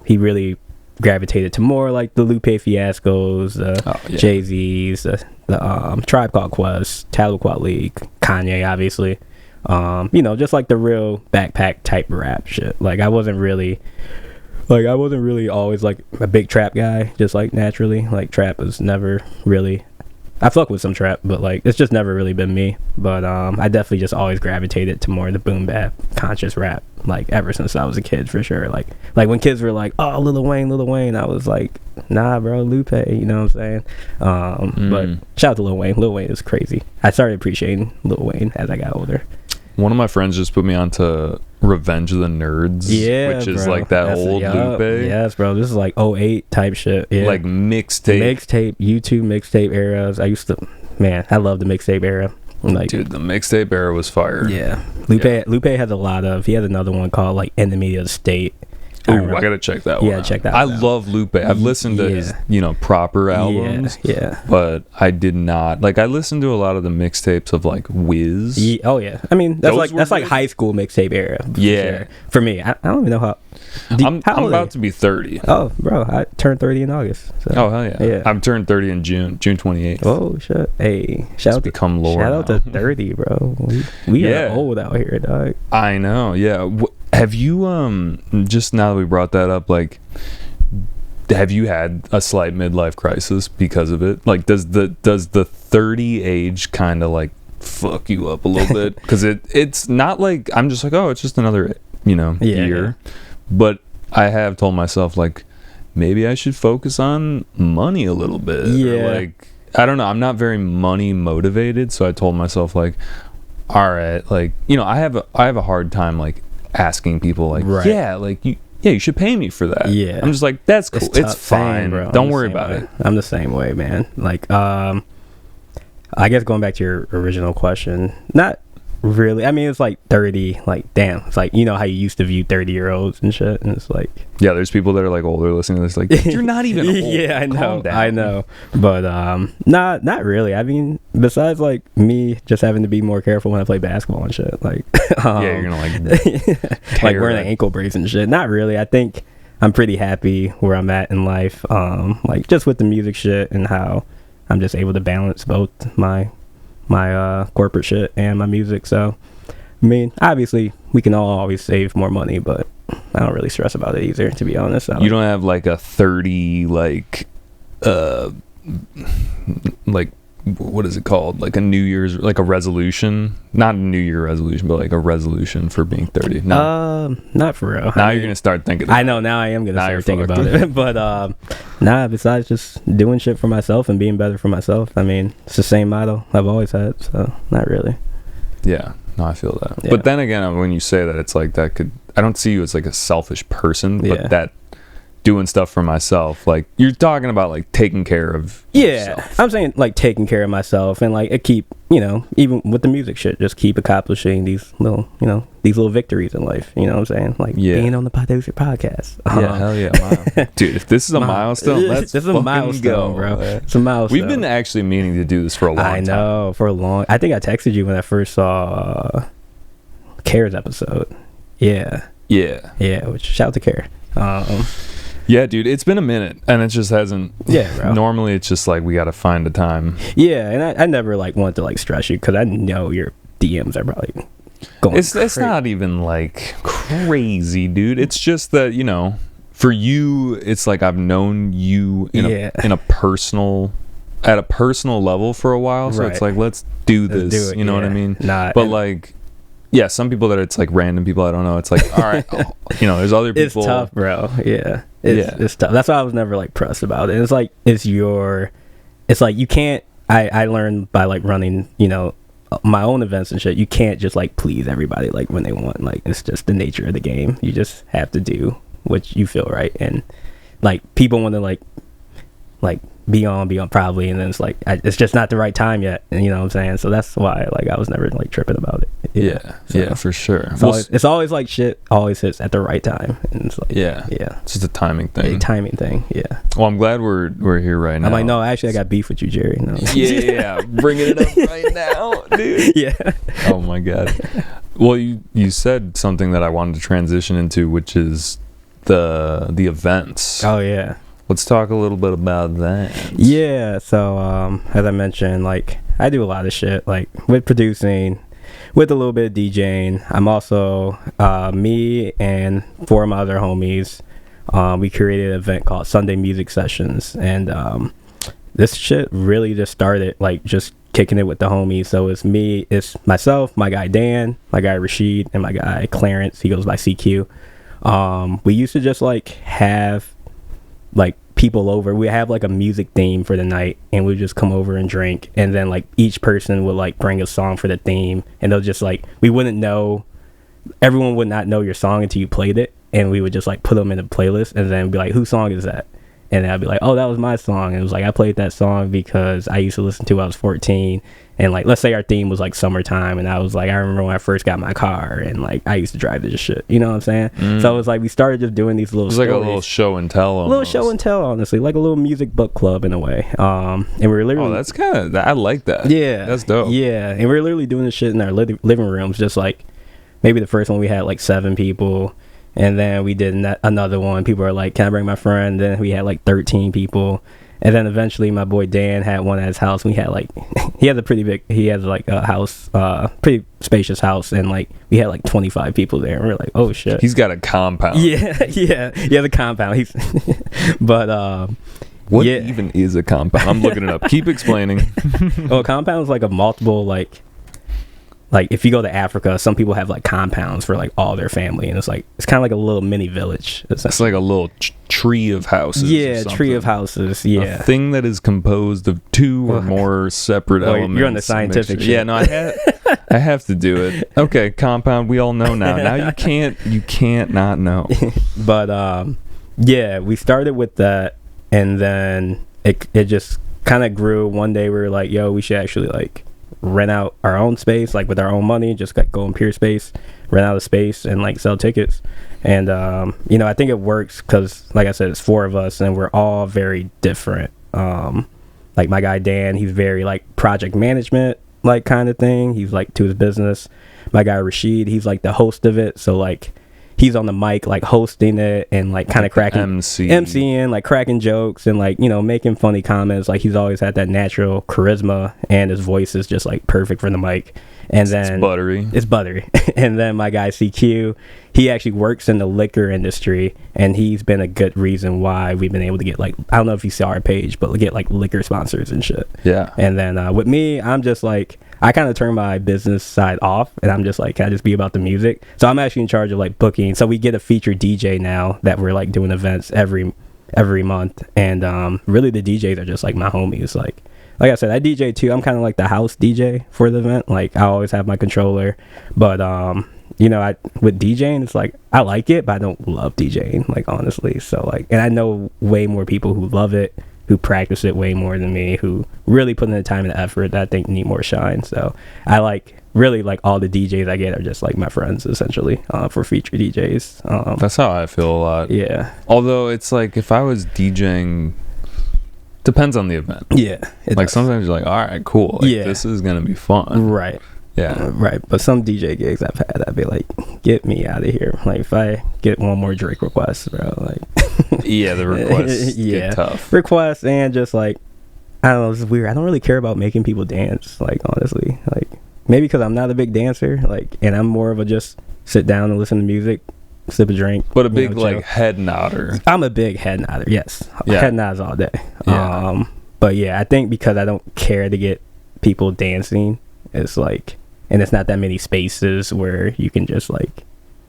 he really gravitated to more like the Lupe Fiascos, Jay-Z's, the Tribe Called Quest, Talib Kweli, Kanye, obviously. Just like the real backpack type rap shit. Like I wasn't really Like, I wasn't really always like a big trap guy, just like naturally. Like, trap was never really. I fuck with some trap, but like it's just never really been me. But I definitely just always gravitated to more the boom bap, conscious rap. Like ever since I was a kid, for sure. Like when kids were like, "Oh, Lil Wayne," I was like, "Nah, bro, Lupe." You know what I'm saying? But shout out to Lil Wayne. Lil Wayne is crazy. I started appreciating Lil Wayne as I got older. One of my friends just put me onto Revenge of the Nerds, which is like that old Lupe. Yes, bro. This is like 08 type shit. Yeah. Like mixtape, YouTube mixtape eras. I love the mixtape era. Like, dude, the mixtape era was fire. Yeah, Lupe has a lot of. He has another one called like Enemy of the State. Ooh, I gotta check that one. Yeah, check that. I love Lupe. I've listened to his, proper albums. Yeah. But I did not I listened to a lot of the mixtapes of like Wiz. Yeah, oh yeah. I mean, that's like high school mixtape era. Yeah. For me, I don't even know how. I'm about to be 30. Oh, bro, I turned 30 in August. So. Oh hell yeah. Yeah. I'm turned 30 in June 28th. Oh shit. Hey, shout out to 30, bro. We are old out here, dog. I know. Yeah. Have you just now that we brought that up, like, have you had a slight midlife crisis because of it? Like, does the 30 age kind of like fuck you up a little bit? Because it's not like I'm just like, oh, it's just another year. But I have told myself like maybe I should focus on money a little bit. Yeah. Or, like, I don't know. I'm not very money motivated, so I told myself like, all right, like, I have a hard time like asking people like, you should pay me for that. Yeah, I'm just like, that's cool, it's fine, bro. Don't worry about it. I'm the same way, man. Like I guess going back to your original question, not really. I mean, it's like 30, like damn, it's like, how you used to view 30-year-olds and shit, and it's like, yeah, there's people that are like older listening to this like, you're not even old. Yeah, I know, but not really. I mean, besides like me just having to be more careful when I play basketball and shit, like you're gonna like like wearing ankle brace and shit. Not really. I think I'm pretty happy where I'm at in life, like just with the music shit and how I'm just able to balance both my corporate shit and my music. So I mean, obviously we can all always save more money, but I don't really stress about it either, to be honest. You don't have like a 30 like what is it called, like a New Year's, like a resolution, not a New Year resolution, but like a resolution for being 30? No, not for real. Now you're gonna start thinking I know, now I am gonna start thinking about it. But besides just doing shit for myself and being better for myself, I mean, it's the same motto I've always had, so not really. Yeah, no, I feel that. Yeah. But then again, when you say that, it's like I don't see you as like a selfish person, but that doing stuff for myself, like you're talking about like taking care of yourself. I'm saying like taking care of myself and like keep, even with the music shit, just keep accomplishing these little victories in life, what I'm saying, like being on the Poducer podcast. Hell yeah. Wow. Dude, if this is a milestone, let's this is a milestone, bro. It's a milestone. We've been actually meaning to do this for a long time. I know, for a long. I think I texted you when I first saw Care's episode. Yeah, which shout out to Care. Yeah, dude, it's been a minute, and it just hasn't. Yeah, bro. Normally, it's just like we got to find a time. Yeah, and I never like want to like stress you because I know your DMs are probably going. It's not even like crazy, dude. It's just that for you, it's like I've known you at a personal level for a while, so it's like let's do this. You know what I mean? But yeah, some people that it's like random people I don't know. It's like, all right, there's other people. It's tough, bro. Yeah, it's tough. That's why I was never like pressed about it. It's like it's like you can't. I learned by like running, my own events and shit. You can't just like please everybody like when they want. Like it's just the nature of the game. You just have to do what you feel right, and like people want to like be on probably, and then it's like it's just not the right time yet, and you know what I'm saying. So that's why like I was never like tripping about it. Yeah, for sure. It's always like shit always hits at the right time, and it's like it's just a timing thing. Yeah. Well, I'm glad we're here right now. I'm like, no, actually I got beef with you, Jerry. No. Yeah, bringing it up right now, dude. Yeah. Oh my god. Well, you said something that I wanted to transition into, which is the events. Oh yeah. Let's talk a little bit about that. Yeah, so as I mentioned, like I do a lot of shit, like with producing, with a little bit of DJing. I'm also me and 4 of my other homies we created an event called Sunday Music Sessions, and this shit really just started like just kicking it with the homies. So it's myself, my guy Dan, my guy Rashid, and my guy Clarence. He goes by CQ. We used to just like have like people over. We have like a music theme for the night, and we just come over and drink, and then like each person would like bring a song for the theme, and they'll just like, we wouldn't know, everyone would not know your song until you played it, and we would just like put them in a playlist and then be like, whose song is that? And I'd be like, oh, that was my song. And it was like, I played that song because I used to listen to it when I was 14. And like, let's say our theme was like summertime, and I was like, I remember when I first got my car, and like I used to drive this shit, you know what I'm saying? So it was like we started just doing these little It's stories. like a little show and tell almost. A little show and tell, honestly, like a little music book club in a way. And we were literally, that's kind of, I like that. yeah, that's dope. Yeah, and we were literally doing this shit in our living rooms. Just like maybe the first one we had like 7 people, and then we did another one. People were like, can I bring my friend? Then we had like 13 people. And then eventually my boy Dan had one at his house. We had like, he has like a house, pretty spacious house. And like, we had like 25 people there. And we were like, oh shit. He's got a compound. Yeah. The compound. But, what even is a compound? I'm looking it up. Keep explaining. Well, a compound is like a multiple, like if you go to Africa, some people have like compounds for like all their family, and it's kind of like a little mini village. It's like a little tree of houses. Yeah, tree of houses. Yeah, a thing that is composed of 2 or more separate elements. You're on the scientific shit. Yeah, no, I have to do it. Okay, compound. We all know now. Now you can't not know. But yeah, we started with that, and then it just kind of grew. One day we were like, yo, we should actually like rent out our own space, like with our own money, just like go in Peer Space, rent out a space, and like sell tickets. And I think it works because, like I said, it's 4 of us, and we're all very different. Like my guy Dan, he's very like project management like kind of thing. He's like to his business. My guy Rashid, he's like the host of it, so like he's on the mic like hosting it and like kind of cracking MCing, like cracking jokes and like, making funny comments. Like he's always had that natural charisma, and his voice is just like perfect for the mic. And then it's buttery. And then my guy CQ, he actually works in the liquor industry, and he's been a good reason why we've been able to get like, I don't know if you saw our page, but get like liquor sponsors and shit. Yeah. And then with me, I'm just like, I kind of turn my business side off, and I'm just like, can I just be about the music? So I'm actually in charge of like booking. So we get a featured DJ now that we're like doing events every month, and really the DJs are just like my homies. Like I said, I DJ too. I'm kind of like the house DJ for the event. Like I always have my controller, but with DJing, it's like I like it, but I don't love DJing. Like honestly, so like, and I know way more people who love it, who practice it way more than me, who really put in the time and the effort that I think need more shine. So I like really like all the DJs I get are just like my friends essentially for feature DJs. That's how I feel a lot. Yeah. Although it's like if I was DJing, depends on the event. Yeah. Like sometimes you're like, all right, cool. Like, this is gonna be fun. Right. Yeah. Right. But some DJ gigs I've had, I'd be like, get me out of here. Like if I get one more Drake request, bro, like yeah, the requests get tough. Requests, and just like, I don't know, it's weird. I don't really care about making people dance, like honestly. Like maybe because I'm not a big dancer, like, and I'm more of a just sit down and listen to music, sip a drink. But a big like head nodder. I'm a big head nodder, yes. Yeah. Head nods all day. Yeah. But yeah, I think because I don't care to get people dancing, it's like, and it's not that many spaces where you can just like,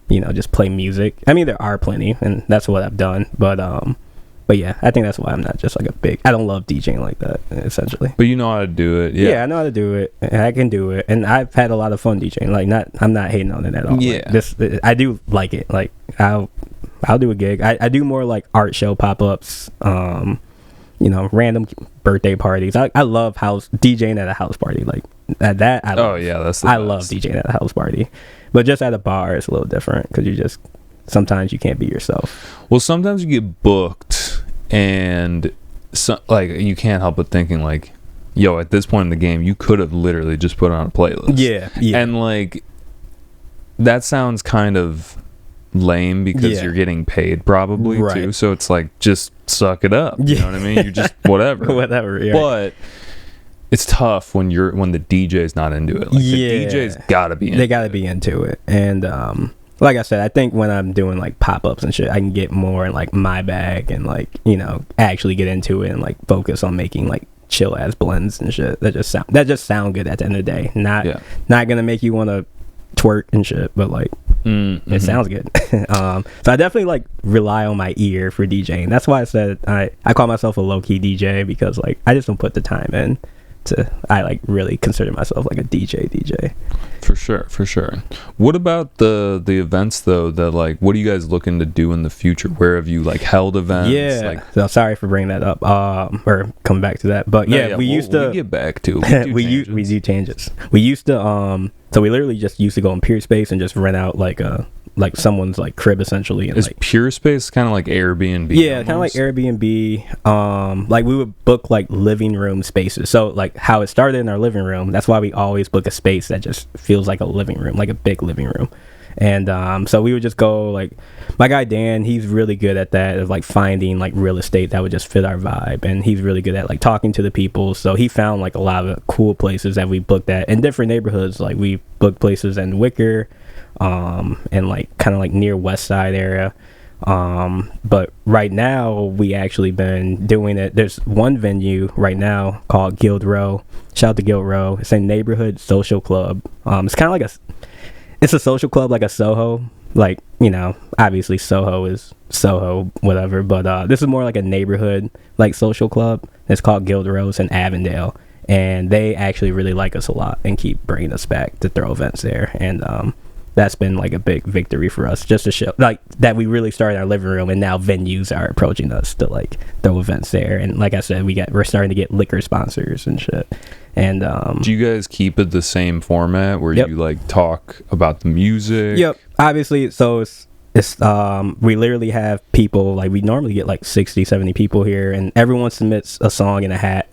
just play music. I mean, there are plenty, and that's what I've done. But yeah, I think that's why I'm not just like I don't love DJing like that, essentially. But you know how to do it. Yeah, I know how to do it, and I can do it, and I've had a lot of fun DJing. Like, I'm not hating on it at all. Yeah. Like, I do like it. Like, I'll do a gig. I do more like art show pop-ups, random birthday parties. I love DJing at a house party. Like that. I love. Oh yeah, that's I love DJing at a house party, but just at a bar it's a little different because sometimes you can't be yourself. Well, sometimes you get booked, and like you can't help but thinking like, yo, at this point in the game, you could have literally just put on a playlist. Yeah. And like, that sounds kind of lame because you're getting paid probably too. So it's like, just suck it up. You know what I mean? You're just whatever. Whatever. Yeah. But it's tough when the DJ's not into it. Like the DJ's gotta be into it. They gotta be into it. And like I said, I think when I'm doing like pop-ups and shit, I can get more in like my bag and like, you know, actually get into it and like focus on making like chill ass blends and shit that just sound good at the end of the day. Not gonna make you want to twerk and shit, but like it sounds good. So I definitely like rely on my ear for DJing. That's why I said I call myself a low-key DJ, because like I just don't put the time in I like really consider myself like a DJ. For sure. What about the events though, that like, what are you guys looking to do in the future? Where have you like held events? Yeah, like, so sorry for bringing that up, or coming back to that, but we used to get back to we do tangents. We used to so we literally just used to go in Peer Space and just rent out like someone's like crib essentially. And is like Pure Space kind of like Airbnb? Yeah, kind of like Airbnb. Like we would book like living room spaces. So like how it started in our living room, that's why we always book a space that just feels like a living room, like a big living room. And so we would just go, like, my guy Dan, he's really good at that, of like finding like real estate that would just fit our vibe, and he's really good at like talking to the people. So he found like a lot of cool places that we booked at in different neighborhoods. Like we booked places in Wicker, and like kind of like near West Side area. But right now we actually been doing it. There's one venue right now called Guild Row. Shout out to Guild Row. It's a neighborhood social club. It's kind of like it's a social club like a Soho. Like, you know, obviously Soho is Soho, whatever. But this is more like a neighborhood like social club. It's called Guild Row. It's in Avondale. And they actually really like us a lot and keep bringing us back to throw events there. And that's been like a big victory for us, just to show like that we really started in our living room, and now venues are approaching us to like throw events there. And like I said, we're starting to get liquor sponsors and shit. And do you guys keep it the same format where you like talk about the music? Yep, obviously. So it's we literally have people, like we normally get like 60-70 people here, and everyone submits a song in a hat,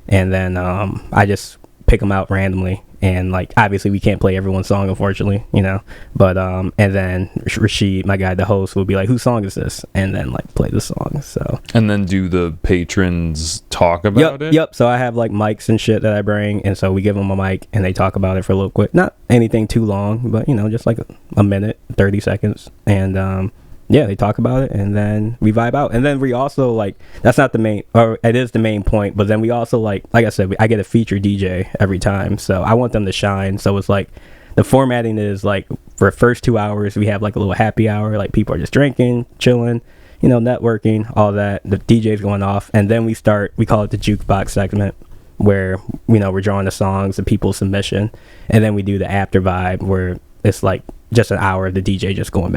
and then I just pick them out randomly. And like obviously we can't play everyone's song, unfortunately, you know, but and then Rashid, my guy, the host, will be like, whose song is this, and then like play the song. So, and then do the patrons talk about it? Yep. So I have like mics and shit that I bring, and so we give them a mic and they talk about it for a little quick, not anything too long, but you know, just like a minute, 30 seconds. And yeah, they talk about it, and then we vibe out. And then we also, like, that's not the main, or it is the main point, but then we also, like I said, I get a feature DJ every time, so I want them to shine. So it's like, the formatting is like, for the first 2 hours, we have like a little happy hour, like people are just drinking, chilling, you know, networking, all that. The DJ's going off, and then we call it the jukebox segment, where, you know, we're drawing the songs, the people's submission, and then we do the after vibe, where it's like just an hour of the DJ just going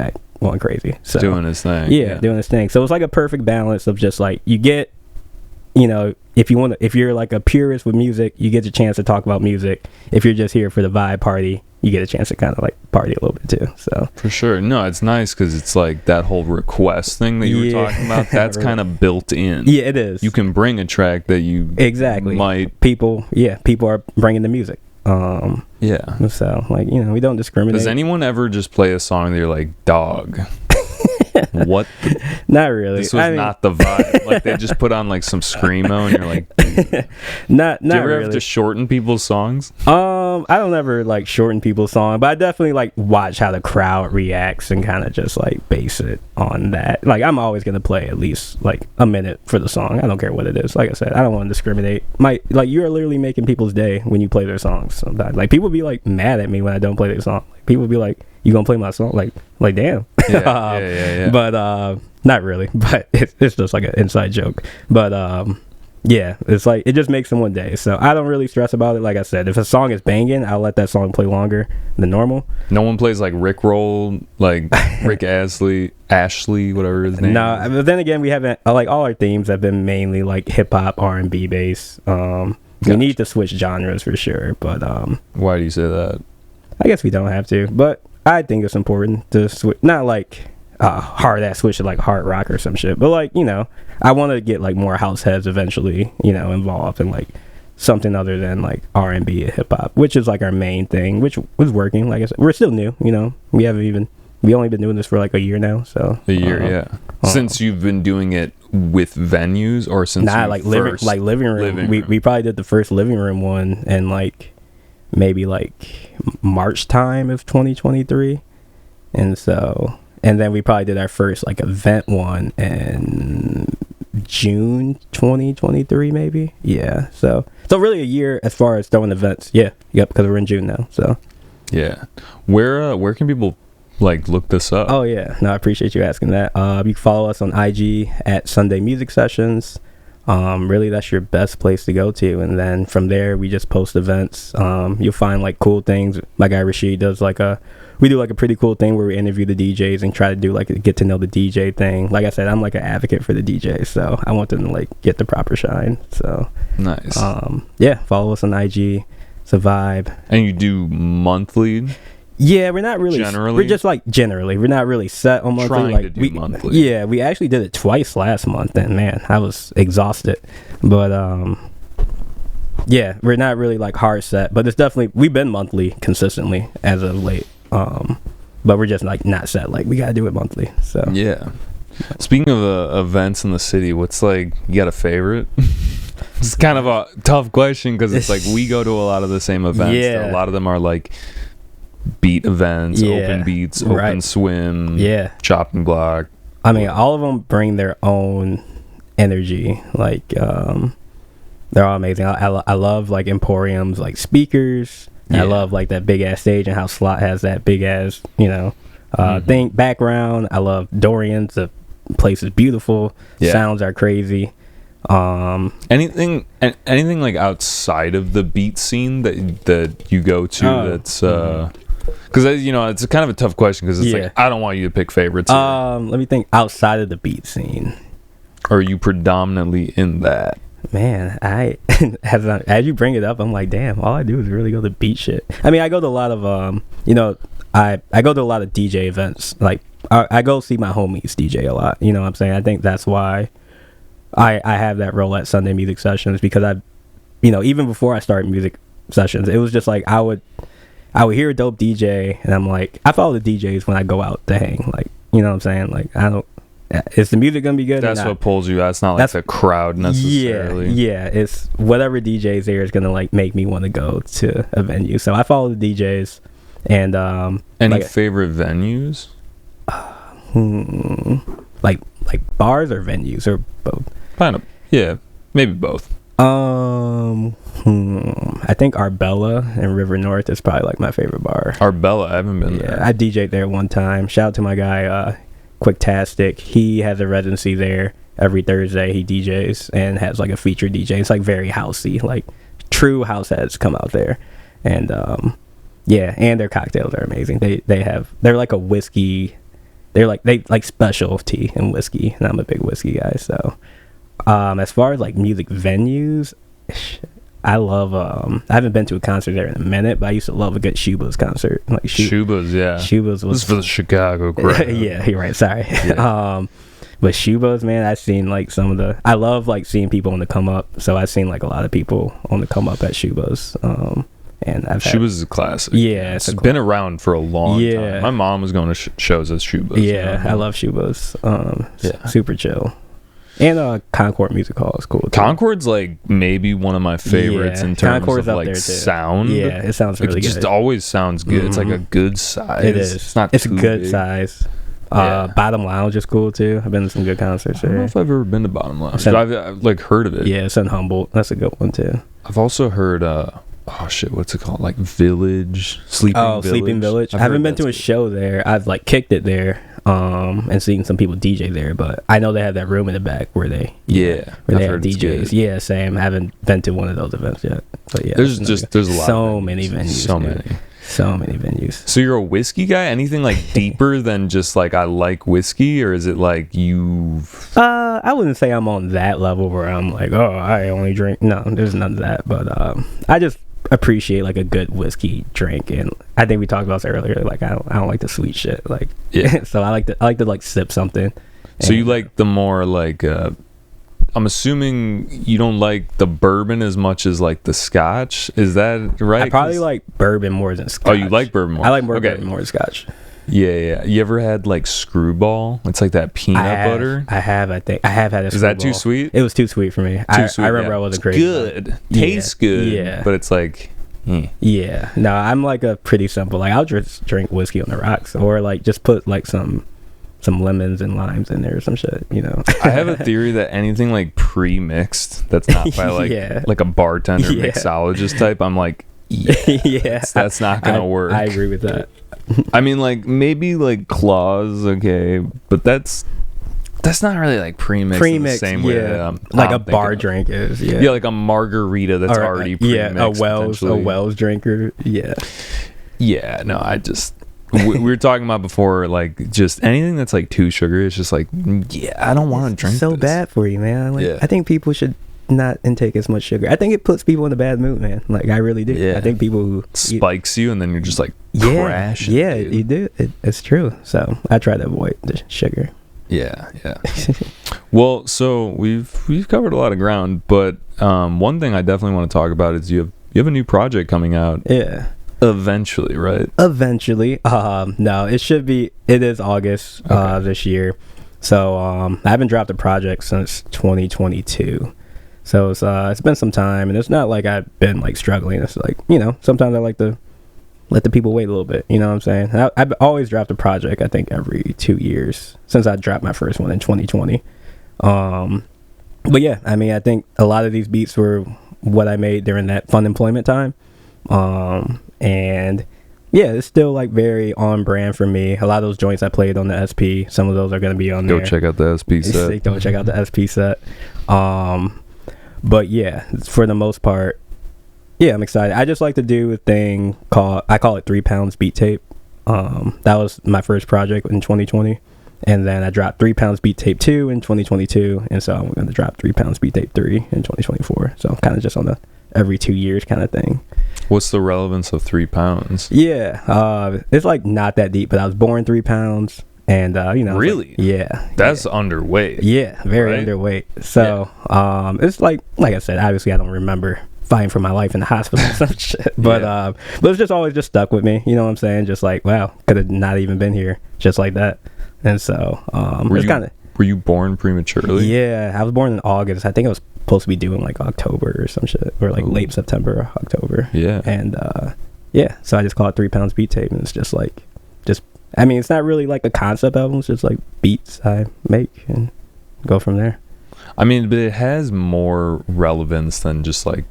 crazy, so doing his thing. Doing his thing. So it's like a perfect balance of just like, you get, you know, if you're like a purist with music, you get the chance to talk about music. If you're just here for the vibe party, you get a chance to kind of like party a little bit too. So for sure, no, it's nice because it's like that whole request thing that you were talking about. That's kind of built in. Yeah, it is. You can bring a track that you people are bringing the music. So like, you know, we don't discriminate. Does anyone ever just play a song that you're like, dog, what? Not really. This was not the vibe. Like they just put on like some screamo, and you're like, not do you ever really. have to shorten people's songs? I don't ever like shorten people's songs, but I definitely like watch how the crowd reacts and kind of just like base it on that. Like I'm always gonna play at least like a minute for the song. I don't care what it is. Like I said, I don't want to discriminate. Like you are literally making people's day when you play their songs. Sometimes like people be like mad at me when I don't play their song. Like, people be like, you gonna play my song? Like damn. Yeah. But not really. But it's just like an inside joke. But yeah, it's like, it just makes someone's day. So I don't really stress about it. Like I said, if a song is banging, I'll let that song play longer than normal. No one plays like Rickroll, like Rick Astley, whatever his name is. But then again, we haven't, like, all our themes have been mainly like hip hop, R&B based. We need to switch genres for sure. But why do you say that? I guess we don't have to, but I think it's important to switch. Not like hard ass switch to like hard rock or some shit, but like, you know, I want to get like more house heads eventually, you know, involved in like something other than like R&B and hip hop, which is like our main thing, which was working. Like I said, we're still new, you know, we only been doing this for like a year now. So a year, since you've been doing it with venues, or since living room. We probably did the first living room one in like maybe like March time of 2023. And then we probably did our first like event one in June 2023 maybe. Yeah, so really a year as far as throwing events. Yep, because we're in June now. So yeah, where can people like look this up? Oh yeah, no, I appreciate you asking that. You can follow us on IG at Sunday Music Sessions. Really, that's your best place to go to, and then from there we just post events. You'll find like cool things. My guy Rashid does we do like a pretty cool thing where we interview the DJs and try to do like a get to know the DJ thing. Like I said, I'm like an advocate for the DJs, so I want them to like get the proper shine. So nice. Yeah, follow us on IG. It's a vibe. And you do monthly? Yeah, we're not really. Generally? We're just like generally. We're not really set on monthly. Trying like to do monthly. Yeah, we actually did it twice last month, and man, I was exhausted. But yeah, we're not really like hard set. But it's definitely we've been monthly consistently as of late. But we're just like not set. Like we gotta do it monthly. So yeah. Speaking of events in the city, what's like you got a favorite? It's kind of a tough question because it's like we go to a lot of the same events. Yeah. A lot of them are like beat events, open beats, open swim, chopping block. I mean, all of them bring their own energy. Like they're all amazing. I love like Emporium's like speakers. I love like that big ass stage and how Slot has that big ass thing background. I love Dorian's. The place is beautiful. Sounds are crazy. Anything like outside of the beat scene that you go to that's because it's kind of a tough question because it's like I don't want you to pick favorites here. Let me think. Outside of the beat scene, or are you predominantly in that? Man, as you bring it up, I'm like, damn, all I do is really go to beat shit. I mean, I go to a lot of I go to a lot of DJ events. Like I go see my homies DJ a lot. You know what I'm saying? I think that's why I have that role at Sunday Music Sessions, because even before I started music sessions, it was just like I would hear a dope DJ and I'm like, I follow the DJs when I go out to hang. Like, you know what I'm saying? Like, I don't. Is the music gonna be good? That's what pulls you. That's not like the crowd necessarily. Yeah. It's whatever DJ's there is gonna like make me want to go to a venue. So I follow the DJs. And any favorite venues? Like bars or venues or both? Kind of. Yeah, maybe both. I think Arbella in River North is probably like my favorite bar. Arbella, I haven't been there. I DJ'd there one time. Shout out to my guy Quicktastic. He has a residency there every Thursday. He DJs and has like a featured DJ. It's like very housey, like true house heads come out there. And and their cocktails are amazing. They're like a whiskey. They like specialty in whiskey, and I'm a big whiskey guy. So as far as like music venues, I love I haven't been to a concert there in a minute, but I used to love a good Shuba's concert. Like Shuba's, yeah. Shuba's was this is for the Chicago crowd. Yeah, you're right. Sorry. Yeah. But Shuba's, man, I've seen like I love like seeing people on the come up. So I've seen like a lot of people on the come up at Shuba's. And Shuba's is a classic. Yeah, it's been around for a long time. My mom was going to shows at Shuba's. Yeah, I love Shuba's. Super chill. And Concord Music Hall is cool too. Concord's like maybe one of my favorites in terms Concord's of like sound. Yeah, it sounds really good. It just always sounds good. It's like a good size. It is. It's not It's too a good big. size. Bottom Lounge is cool too. I've been to some good concerts there. I don't know if I've ever been to Bottom Lounge. I've like heard of it. Yeah, it's in Humboldt. That's a good one too. I've also heard what's it called? Like Village, Sleeping Village. I haven't been to a show there. I've like kicked it there, and seen some people DJ there. But I know they have that room in the back where they have DJs. Yeah, same. I haven't been to one of those events yet. But yeah, there's a lot. So many venues. So many venues. So you're a whiskey guy? Anything like deeper than just like I like whiskey, or is it like you? I wouldn't say I'm on that level where I'm like, oh, I only drink. No, there's none of that. But I just appreciate like a good whiskey drink, and I think we talked about this earlier. Like I don't like the sweet shit. Like so I like to like sip something. So you like the more like I'm assuming you don't like the bourbon as much as like the scotch. Is that right? I probably like bourbon more than scotch. Oh, you like bourbon more? I like bourbon more than scotch. Yeah. You ever had like Screwball? It's like that peanut butter. I have had a Screwball. Is that too sweet? It was too sweet for me. I remember I wasn't crazy. Good. Tastes good. Yeah. But it's like Yeah, no, I'm like a pretty simple. Like I'll just drink whiskey on the rocks, or like just put like some lemons and limes in there or some shit. I have a theory that anything like pre-mixed that's not by like like a bartender mixologist type, I'm like, that's not gonna work. I agree with that. I mean, like maybe like Claws, okay, but that's not really like pre-mixed in the same way that like a bar drink is. Yeah, like a margarita that's already pre-mixed. A Wells drinker. Yeah, no, we were talking about before, like just anything that's like too sugary. It's just like, I don't want to drink. It's so this. bad for you, man. Like, I think people should not intake as much sugar. I think it puts people in a bad mood, man. Like I really do. I think people who spikes you and then you're just like crash. Yeah, you do. It's true. So I try to avoid the sugar. Yeah. Well, so we've covered a lot of ground, but one thing I definitely want to talk about is you have a new project coming out. Yeah. Eventually, right? Eventually. No, it is August this year. So I haven't dropped a project since 2022. So it's been some time, and it's not like I've been like struggling. It's like, sometimes I like to let the people wait a little bit. You know what I'm saying? I've always dropped a project, I think, every 2 years since I dropped my first one in 2020. But yeah, I mean, I think a lot of these beats were what I made during that fun employment time. And yeah, it's still like very on brand for me. A lot of those joints I played on the SP, some of those are going to be on there. Go check out the SP set. Go check out the SP set. But yeah, for the most part, yeah, I'm excited. I just like to do a thing I call it 3 Pounds Beat Tape. That was my first project in 2020. And then I dropped 3 Pounds Beat Tape 2 in 2022. And so I'm going to drop 3 Pounds Beat Tape 3 in 2024. So I'm kind of just on the every 2 years kind of thing. What's the relevance of 3 pounds? Yeah, it's like not that deep, but I was born 3 pounds. And, really? Like, that's underweight. Yeah, very underweight. So it's like I said, obviously I don't remember fighting for my life in the hospital or some shit. But it's just always just stuck with me. You know what I'm saying? Just like, wow, could have not even been here just like that. And so were you born prematurely? Yeah, I was born in August. I think I was supposed to be due in like October or some shit, or like late September or October. Yeah. And so I just call it 3 Pounds Beat Tape, and it's just I mean, it's not really like a concept album. It's just like beats I make and go from there. I mean, but it has more relevance than just like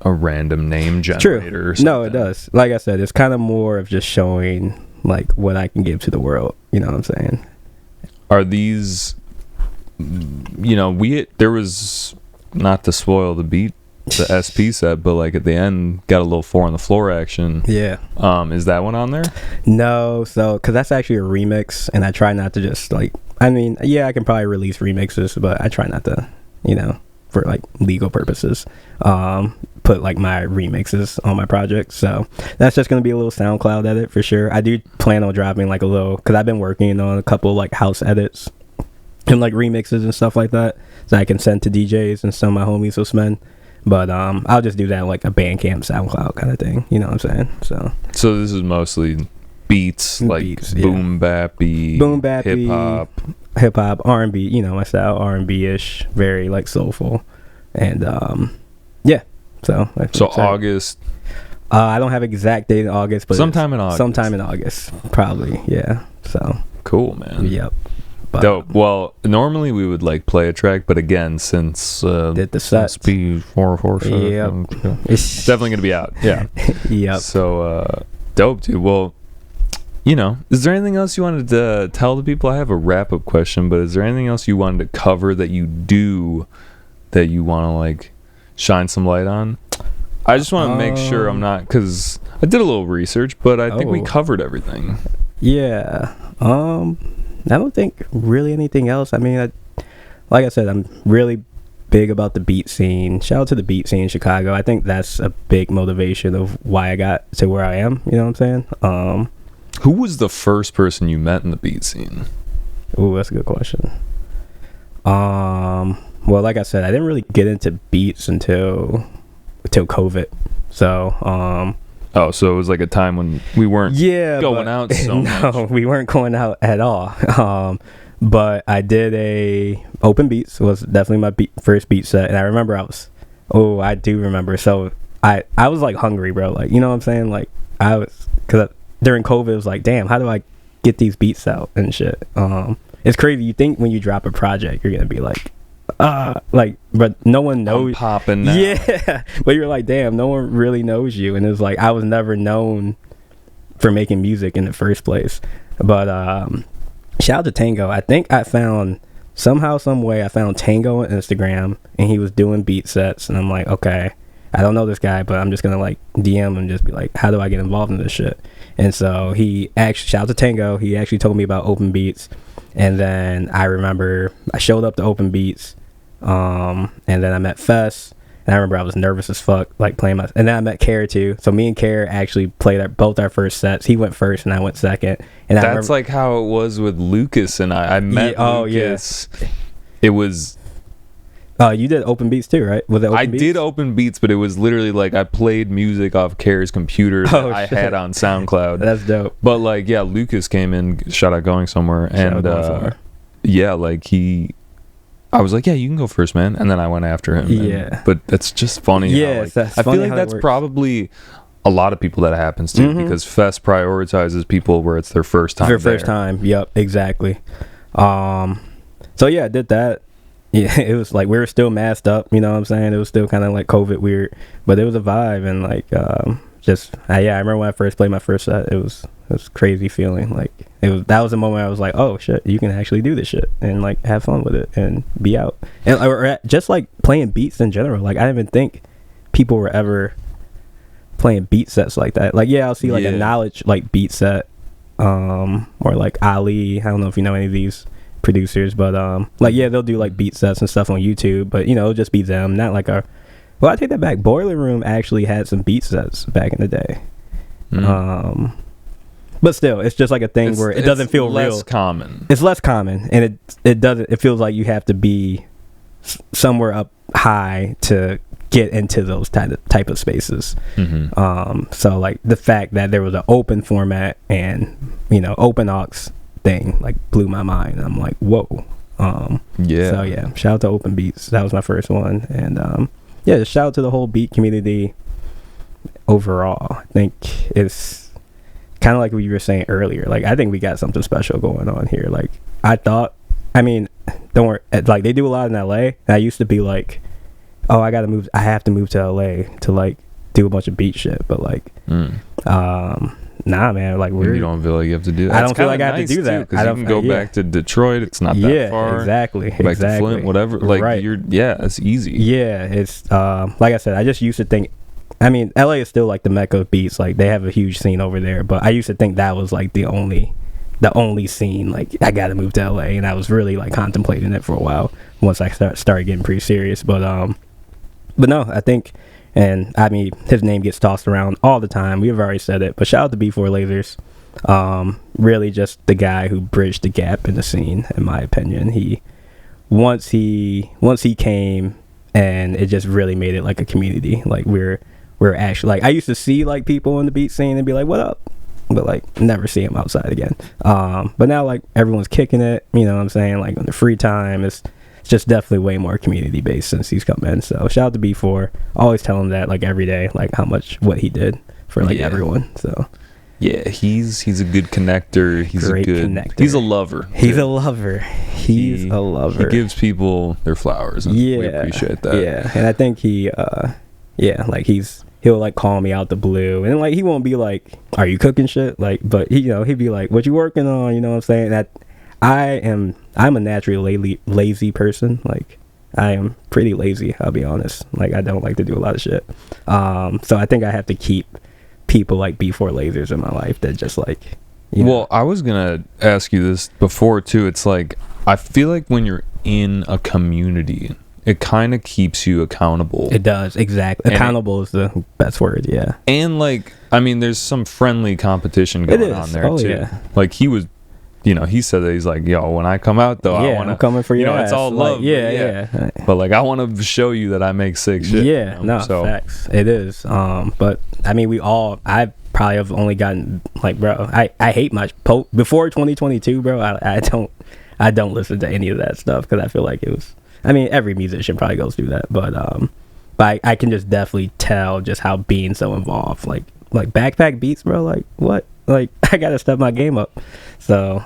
a random name generator. Or something. No, it does. Like I said, it's kind of more of just showing like what I can give to the world. You know what I'm saying? Are these, there was, not to spoil the beat, the SP set, but like at the end got a little 4 on the floor action. Yeah. Is that one on there? No, because that's actually a remix, and I try not to just like, I mean, yeah, I can probably release remixes, but I try not to, for like legal purposes, put like my remixes on my project. So that's just gonna be a little SoundCloud edit for sure. I do plan on dropping like a little, because I've been working on a couple like house edits and like remixes and stuff like that, so I can send to DJs and some of my homies will spend. But I'll just do that like a Bandcamp, SoundCloud kind of thing. You know what I'm saying? So this is mostly beats, like boom bappy, hip hop, R&B. My style, R&B-ish, very like soulful, and So August. I don't have exact date in August, but sometime in August, probably. Yeah. So cool, man. Yep. Dope. Well, normally we would like play a track, but again, since did the set SP447, it's definitely gonna be out. Yeah. Yep. So dope, dude. Well, is there anything else you wanted to tell the people? I have a wrap up question, but is there anything else you wanted to cover that you do that you want to like shine some light on? I just want to make sure I'm not, because I did a little research, but I think we covered everything. Yeah. I don't think really anything else. I mean, like I said, I'm really big about the beat scene. Shout out to the beat scene in Chicago. I think that's a big motivation of why I got to where I am. You know what I'm saying? Who was the first person you met in the beat scene? Ooh, that's a good question. Well, like I said, I didn't really get into beats until COVID. So, so it was like a time when we weren't going out so much. No, we weren't going out at all. But I did a Open Beats. Was definitely my first beat set. And I remember I do remember. So I was like hungry, bro. Like, you know what I'm saying? Like, I was, because during COVID, it was like, damn, how do I get these beats out and shit? It's crazy. You think when you drop a project, you're gonna be like, but no one knows. I'm popping now. Yeah, but you're like, damn, no one really knows you. And it's like, I was never known for making music in the first place. But shout out to Tango. I think I found somehow, some way, I found Tango on Instagram, and he was doing beat sets, and I'm like, okay, I don't know this guy, but I'm just gonna like DM him and just be like, how do I get involved in this shit? And so he actually, shout out to Tango, he actually told me about Open Beats. And then I remember I showed up to Open Beats, and then I met Fess, and I remember I was nervous as fuck, like playing and then I met Care too. So me and Care actually played both our first sets. He went first and I went second. And that's like how it was with Lucas and I met Lucas. Yeah. It was you did Open Beats too, right? Was it Open Beats? Did Open Beats, but it was literally like I played music off Care's computer that I had on SoundCloud. That's dope. But like, yeah, Lucas came in, shout out Going Somewhere, and yeah, like I was like, yeah, you can go first, man, and then I went after him. Yeah, but that's just funny. Yeah, how, like, I feel like that's probably a lot of people that happens to, because Fest prioritizes people where it's their first time. First time. Yep, exactly. So yeah, I did that. Yeah, it was like we were still masked up, you know what I'm saying? It was still kind of like COVID weird, but it was a vibe. And like I remember when I first played my first set, it was crazy feeling. Like that was the moment I was like, oh shit, you can actually do this shit and like have fun with it and be out. And just like playing beats in general, like I didn't even think people were ever playing beat sets like that. Like, yeah, I'll see like a Knowledge like beat set, or like Ali, I don't know if you know any of these producers, but like, yeah, they'll do like beat sets and stuff on YouTube, but you know, it'll just be them, not like I take that back. Boiler Room actually had some beat sets back in the day. But still, it's just like a thing where it doesn't feel real. Less common. It's less common, and it feels like you have to be somewhere up high to get into those type of spaces. So like the fact that there was an open format and, you know, open aux thing like blew my mind. I'm like, whoa. So yeah, shout out to Open Beats. That was my first one. And yeah, just shout out to the whole beat community overall. I think it's kind of like what you were saying earlier. Like, I think we got something special going on here. Like, don't worry, like they do a lot in LA, and I used to be like, oh, I have to move to LA to like do a bunch of beat shit, but like nah, man, like you don't feel like you have to do that. I don't feel like I have to do that because you can go back to Detroit, it's not that far. Exactly. Back to Flint, whatever, like it's easy. Yeah, it's like I said, I just used to think, I mean, LA is still like the mecca of beats, like they have a huge scene over there, but I used to think that was like the only scene. Like, I gotta move to LA, and I was really like contemplating it for a while once I started getting pretty serious. But no, I think, and I mean, his name gets tossed around all the time. We've already said it, but shout out to B4 Lasers. Really just the guy who bridged the gap in the scene, in my opinion. Once he came, and it just really made it like a community. Like we're actually, like, I used to see like people in the beat scene and be like, what up? But like never see him outside again. But now like everyone's kicking it, you know what I'm saying? Like on the free time, it's just definitely way more community based since he's come in. So shout out to B4. Always tell him that like every day, like what he did for like everyone. So yeah, he's a good connector. He's a good connector. He's a lover. He's a lover. He's a lover. He gives people their flowers, and we appreciate that. Yeah, and I think like he'll like call me out the blue, and like he won't be like, are you cooking shit? Like, but he, you know, he'd be like, what you working on? You know what I'm saying? That I'm a naturally lazy person. Like, I am pretty lazy, I'll be honest. Like, I don't like to do a lot of shit. So I think I have to keep people like B4 Lasers in my life that just like, you know. Well, I was gonna ask you this before too. It's like, I feel like when you're in a community, it kind of keeps you accountable. It does, exactly. Accountable is the best word, yeah. And like, I mean, there's some friendly competition going on there too. Yeah. Like, he was, you know, he said that he's like, yo, when I come out though, I'm coming for you. You know, it's all love. Like, yeah. But like, I want to show you that I make sick shit. Yeah, you know? Facts. It is. But I mean, I probably have only gotten like, bro, I hate my before 2022, bro. I don't listen to any of that stuff because I feel like it was. I mean, every musician probably goes through that, but but I can just definitely tell just how being so involved, like backpack beats, bro, like what, like I gotta step my game up. So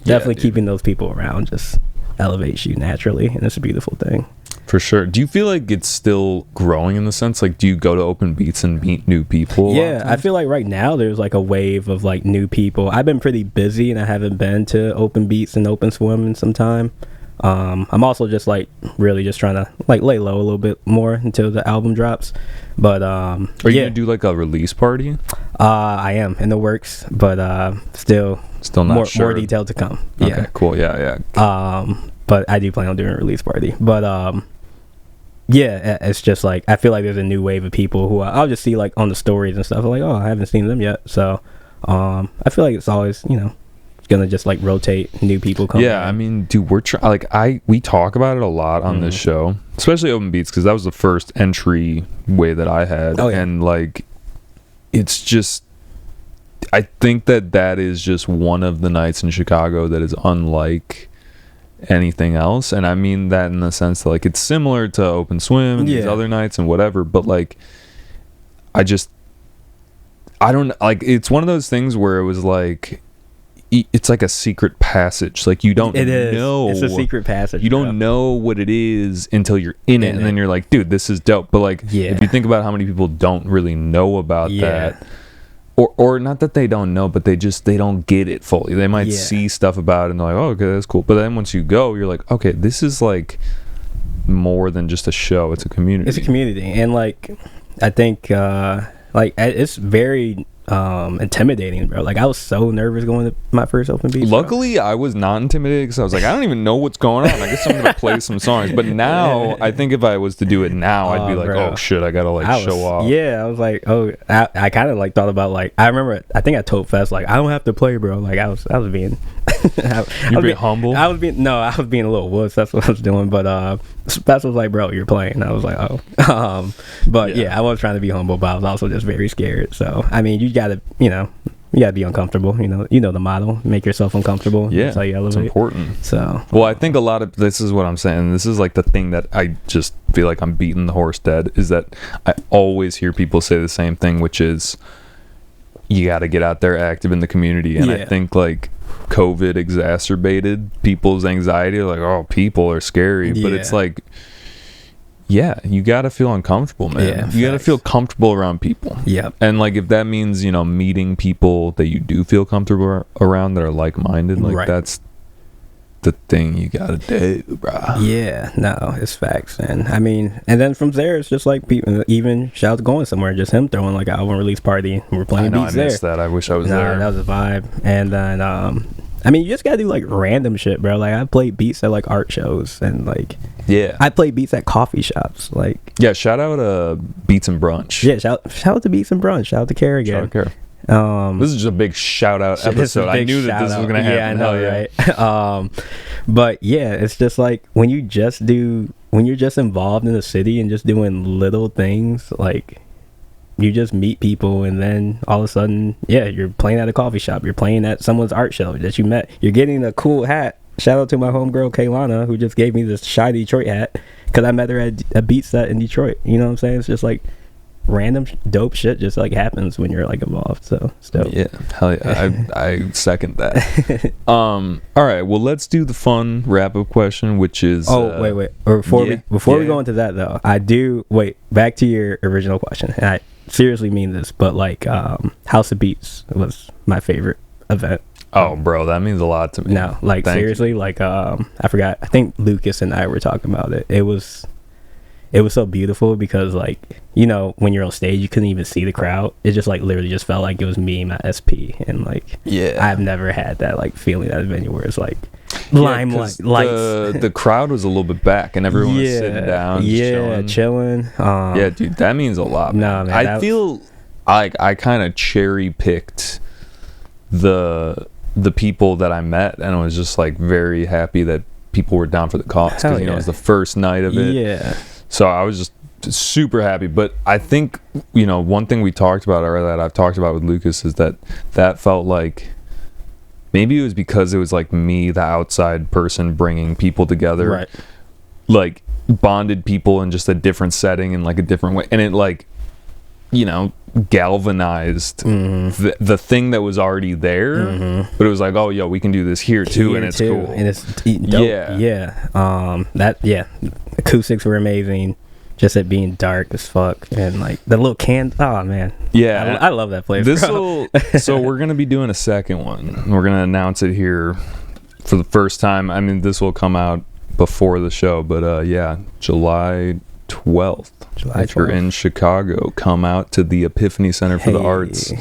definitely keeping those people around just elevates you naturally, and it's a beautiful thing. For sure. Do you feel like it's still growing in the sense, like, do you go to open beats and meet new people? Yeah, I feel like right now there's like a wave of like new people. I've been pretty busy and I haven't been to open beats and open swim in some time. I'm also just like really just trying to like lay low a little bit more until the album drops. But are you gonna do like a release party? I am in the works, but still not sure. More detail to come. Okay, cool. Yeah. But I do plan on doing a release party. But yeah, it's just like I feel like there's a new wave of people who I'll just see like on the stories and stuff. I'm like, oh, I haven't seen them yet. So I feel like it's always, you know, gonna just like rotate new people coming in. I mean, dude, we talk about it a lot on this show, especially open beats, because that was the first entry way that I had. And like it's just, I think that is just one of the nights in Chicago that is unlike anything else. And I mean that in the sense that like it's similar to open swim and these other nights and whatever, but like I don't like, it's one of those things where it was like it's like a secret passage. Like you don't know. It's a secret passage. You don't know what it is until you're in it, and then you're like, dude, this is dope. But like, if you think about how many people don't really know about that, or not that they don't know, but they don't get it fully. They might see stuff about it and they're like, oh, okay, that's cool. But then once you go, you're like, okay, this is like more than just a show. It's a community. It's a community, and like I think like it's very intimidating, bro. Like I was so nervous going to my first open beat. Luckily I was not intimidated, because I was like, I don't even know what's going on. I guess I'm gonna play some songs. But now I think if I was to do it now, I'd be like, bro, oh shit, I gotta like show off. I was like, oh, I kind of like thought about like, I remember I think I told Fest like, I don't have to play, bro. Like I was being You're being humble. I was being a little wuss. That's what I was doing. But Fest was like, bro, you're playing. I was like, oh. But I was trying to be humble, but I was also just very scared. So I mean, you gotta be uncomfortable. You know the motto, make yourself uncomfortable. Yeah, that's how you elevate. It's important. So well, I think a lot of this is what I'm saying. This is like the thing that I just feel like I'm beating the horse dead, is that I always hear people say the same thing, which is you got to get out there active in the community. And I think like COVID exacerbated people's anxiety. Like, oh, people are scary, but it's like, you got to feel uncomfortable, man. You got to feel comfortable around people. And like if that means, meeting people that you do feel comfortable around that are like-minded, like that's the thing you gotta do, bro. It's facts. And I mean, and then from there it's just like people, even Shout's going somewhere, just him throwing like an album release party and we're playing beats there. I missed that. I wish I was there. That was a vibe. And then I mean, you just gotta do like random shit, bro. Like I played beats at like art shows, and like I played beats at coffee shops. Like shout out Beats and Brunch. Shout out to Beats and Brunch. Shout out to Kara again. Shout out Kara. This is just a big shout out episode. I knew that this was gonna happen. Yeah, I know, right? But it's just like when you're just involved in the city and just doing little things, like you just meet people, and then all of a sudden you're playing at a coffee shop, you're playing at someone's art show that you met, you're getting a cool hat. Shout out to my homegirl Kaylana, who just gave me this Shy Detroit hat because I met her at a beat set in Detroit. You know what I'm saying? It's just like random dope shit just like happens when you're like involved. So it's dope. Hell yeah. I second that. All right, well, let's do the fun wrap-up question, which is wait or before we go into that though, back to your original question, and I seriously mean this, but like House of Beats was my favorite event. Oh, bro, that means a lot to me. No, like seriously, like I forgot, I think Lucas and I were talking about it. It was so beautiful because like, when you're on stage you couldn't even see the crowd. It just like literally just felt like it was me and my SP, and like I've never had that like feeling at a venue where it's like limelight lights. The crowd was a little bit back and everyone was sitting down chilling. Dude, that means a lot, man. No, man, I feel like I kind of cherry picked the people that I met, and I was just like very happy that people were down for the cause, because it was the first night of it. So I was just super happy. But I think, one thing we talked about, or that I've talked about with Lucas, is that felt like maybe it was because it was like me, the outside person, bringing people together. Right. Like bonded people in just a different setting in like a different way, and it like, you know, galvanized the thing that was already there, but it was like, oh yo, we can do this here too, and it's cool, and it's dope. Yeah, acoustics were amazing, just it being dark as fuck, and like the little oh man, yeah, I love that place. So we're gonna be doing a second one. We're gonna announce it here for the first time. I mean, this will come out before the show, but yeah, July 12th. If you're in Chicago, come out to the Epiphany Center for the Arts.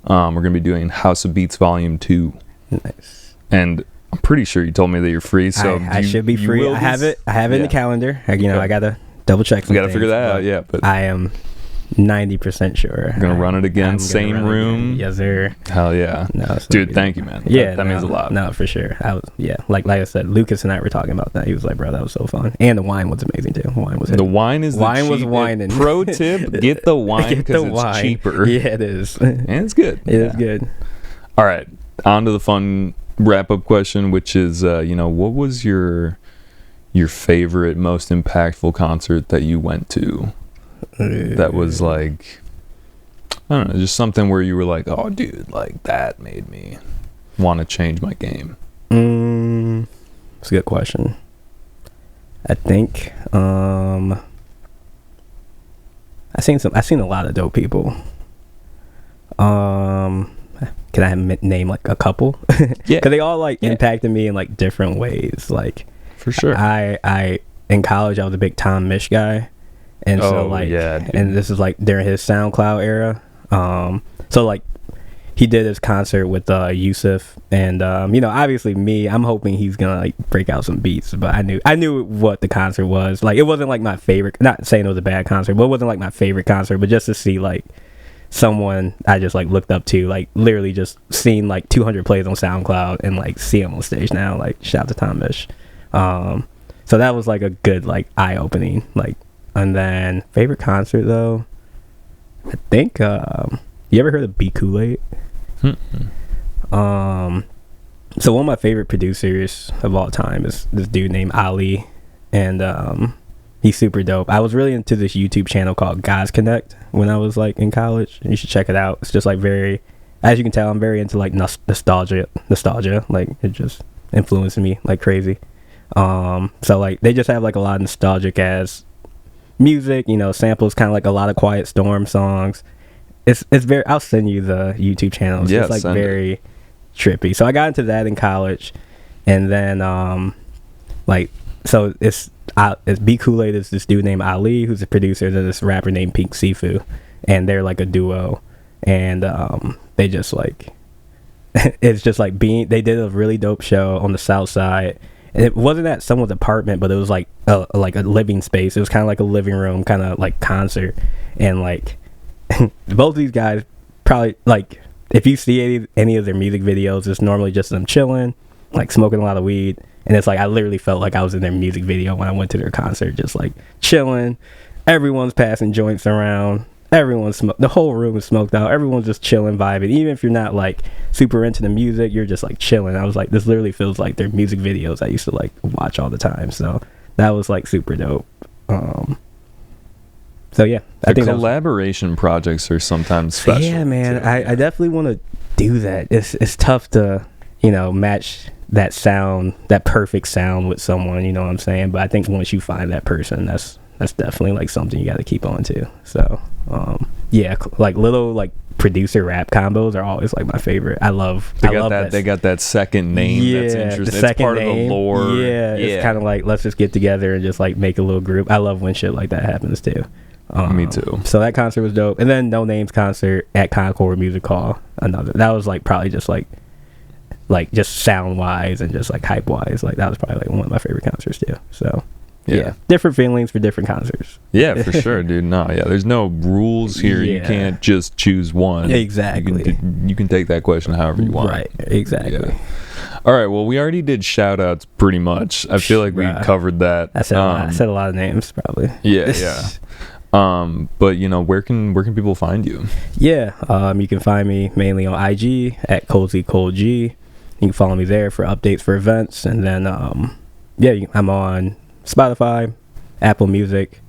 We're going to be doing House of Beats Volume 2. Nice. And I'm pretty sure you told me that you're free, so I should be free. I have it in the calendar. You know, I got to double check. We got to figure that out, yeah. But I am 90% sure. I'm going to run it again, same room. Again. Yes, sir. Hell yeah. No, dude, thank you, man. Yeah, that means a lot. No, for sure. Like I said, Lucas and I were talking about that. He was like, bro, that was so fun. And the wine was amazing too. The wine was whining. Pro tip, get the wine because it's cheaper. Yeah, it is. And it's good. It is good. All right, on to the fun wrap-up question, which is, you know, what was your favorite, most impactful concert that you went to? That was like, I don't know, just something where you were like, oh dude, like that made me want to change my game. That's a good question. I think I've seen a lot of dope people. Can I name like a couple? Yeah, because they all like impacted me in like different ways. Like for sure, I in college I was a big Tom Misch guy. And so like, and this is like during his SoundCloud era. So like he did his concert with Yusuf, and you know, obviously I'm hoping he's gonna like break out some beats, but I knew what the concert was. Like it wasn't like my favorite, not saying it was a bad concert, but it wasn't like my favorite concert, but just to see like someone I just like looked up to, like literally just seeing like 200 plays on SoundCloud and like see him on stage now, like shout out to Tom Misch. So that was like a good like eye opening, like. And then favorite concert though, I think you ever heard of B Kool-G? So one of my favorite producers of all time is this dude named Ali, and he's super dope. I was really into this YouTube channel called Guys Connect when I was like in college. You should check it out. It's just like very, as you can tell, I'm very into like nostalgia. Like it just influenced me like crazy. So like they just have like a lot of nostalgic ass music, you know, samples, kind of like a lot of Quiet Storm songs. It's very, I'll send you the YouTube channel. It's just like very trippy. So I got into that in college, and then like, so it's B Kool-G is this dude named Ali who's a producer, and this rapper named Pink Sifu, and they're like a duo, and they just like it's just like they did a really dope show on the South Side. It wasn't at someone's apartment, but it was like a living space. It was kind of like a living room kind of like concert. And like both of these guys probably, like, if you see any of their music videos, it's normally just them chilling, like smoking a lot of weed. And it's like I literally felt like I was in their music video when I went to their concert, just like chilling. Everyone's passing joints around. The whole room is smoked out. Everyone's just chilling, vibing. Even if you're not like super into the music, you're just like chilling. I was like, this literally feels like their music videos I used to like watch all the time. So that was like super dope. So yeah, I think collaboration projects are sometimes special. Yeah, man, I definitely want to do that. It's tough to, you know, match that sound, that perfect sound with someone. You know what I'm saying? But I think once you find that person, that's definitely like something you got to keep on to. So yeah, like little like producer rap combos are always like my favorite. I love that. They got that second name. That's interesting. It's part of the lore. Yeah, it's kind of like, let's just get together and just like make a little group. I love when shit like that happens too. Me too. So that concert was dope. And then No Name's concert at Concord Music Hall, that was like probably just like just sound wise and just like hype wise, like that was probably like one of my favorite concerts too. So yeah, different feelings for different concerts. Yeah, for sure, dude. No, yeah, there's no rules here. You can't just choose one. Exactly. You can take that question however you want. Right, exactly. Yeah. All right, well, we already did shout-outs pretty much. I feel like we covered that. I said a lot of names, probably. Yeah. But you know, where can people find you? Yeah, you can find me mainly on IG at Cozycole.g. You can follow me there for updates for events, and then I'm on Spotify, Apple Music.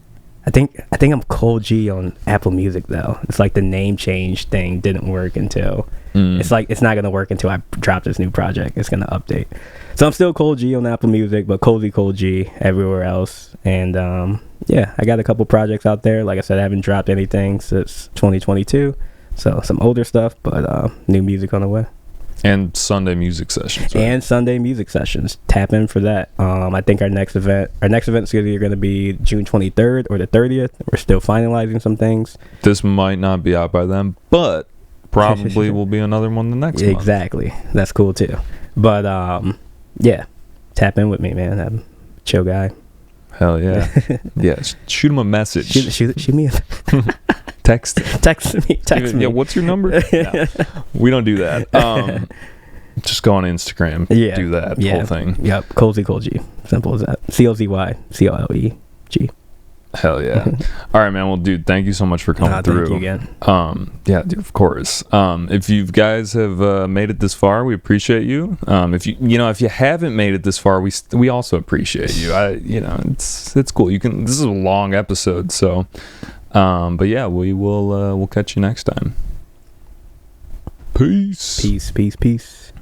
I think I'm Cozycole.g on Apple Music though. It's like the name change thing didn't work until it's like it's not gonna work until I drop this new project. It's gonna update. So I'm still Cozycole.g on Apple Music, but Cozycole.g everywhere else. And yeah, I got a couple projects out there. Like I said, I haven't dropped anything since 2022. So some older stuff, but new music on the way. And Sunday music sessions. Right? And Sunday music sessions. Tap in for that. I think our next event is either going to be June 23rd or the 30th. We're still finalizing some things. This might not be out by then, but probably will be another one the next month. Exactly. That's cool too. But yeah, tap in with me, man. I'm a chill guy. Hell yeah. Yeah, shoot him a message. Shoot me a Text me. Yeah, what's your number? No, we don't do that. Just go on Instagram. Yeah. Do that whole thing. Yep. Cozycole.g. Simple as that. COZYCOLE.g. Hell yeah. All right, man. Well, dude, thank you so much for coming through. Thank you again. Yeah, dude, of course. If you guys have made it this far, we appreciate you. If you haven't made it this far, we also appreciate you. It's cool. This is a long episode, so but yeah, we'll catch you next time. Peace. Peace.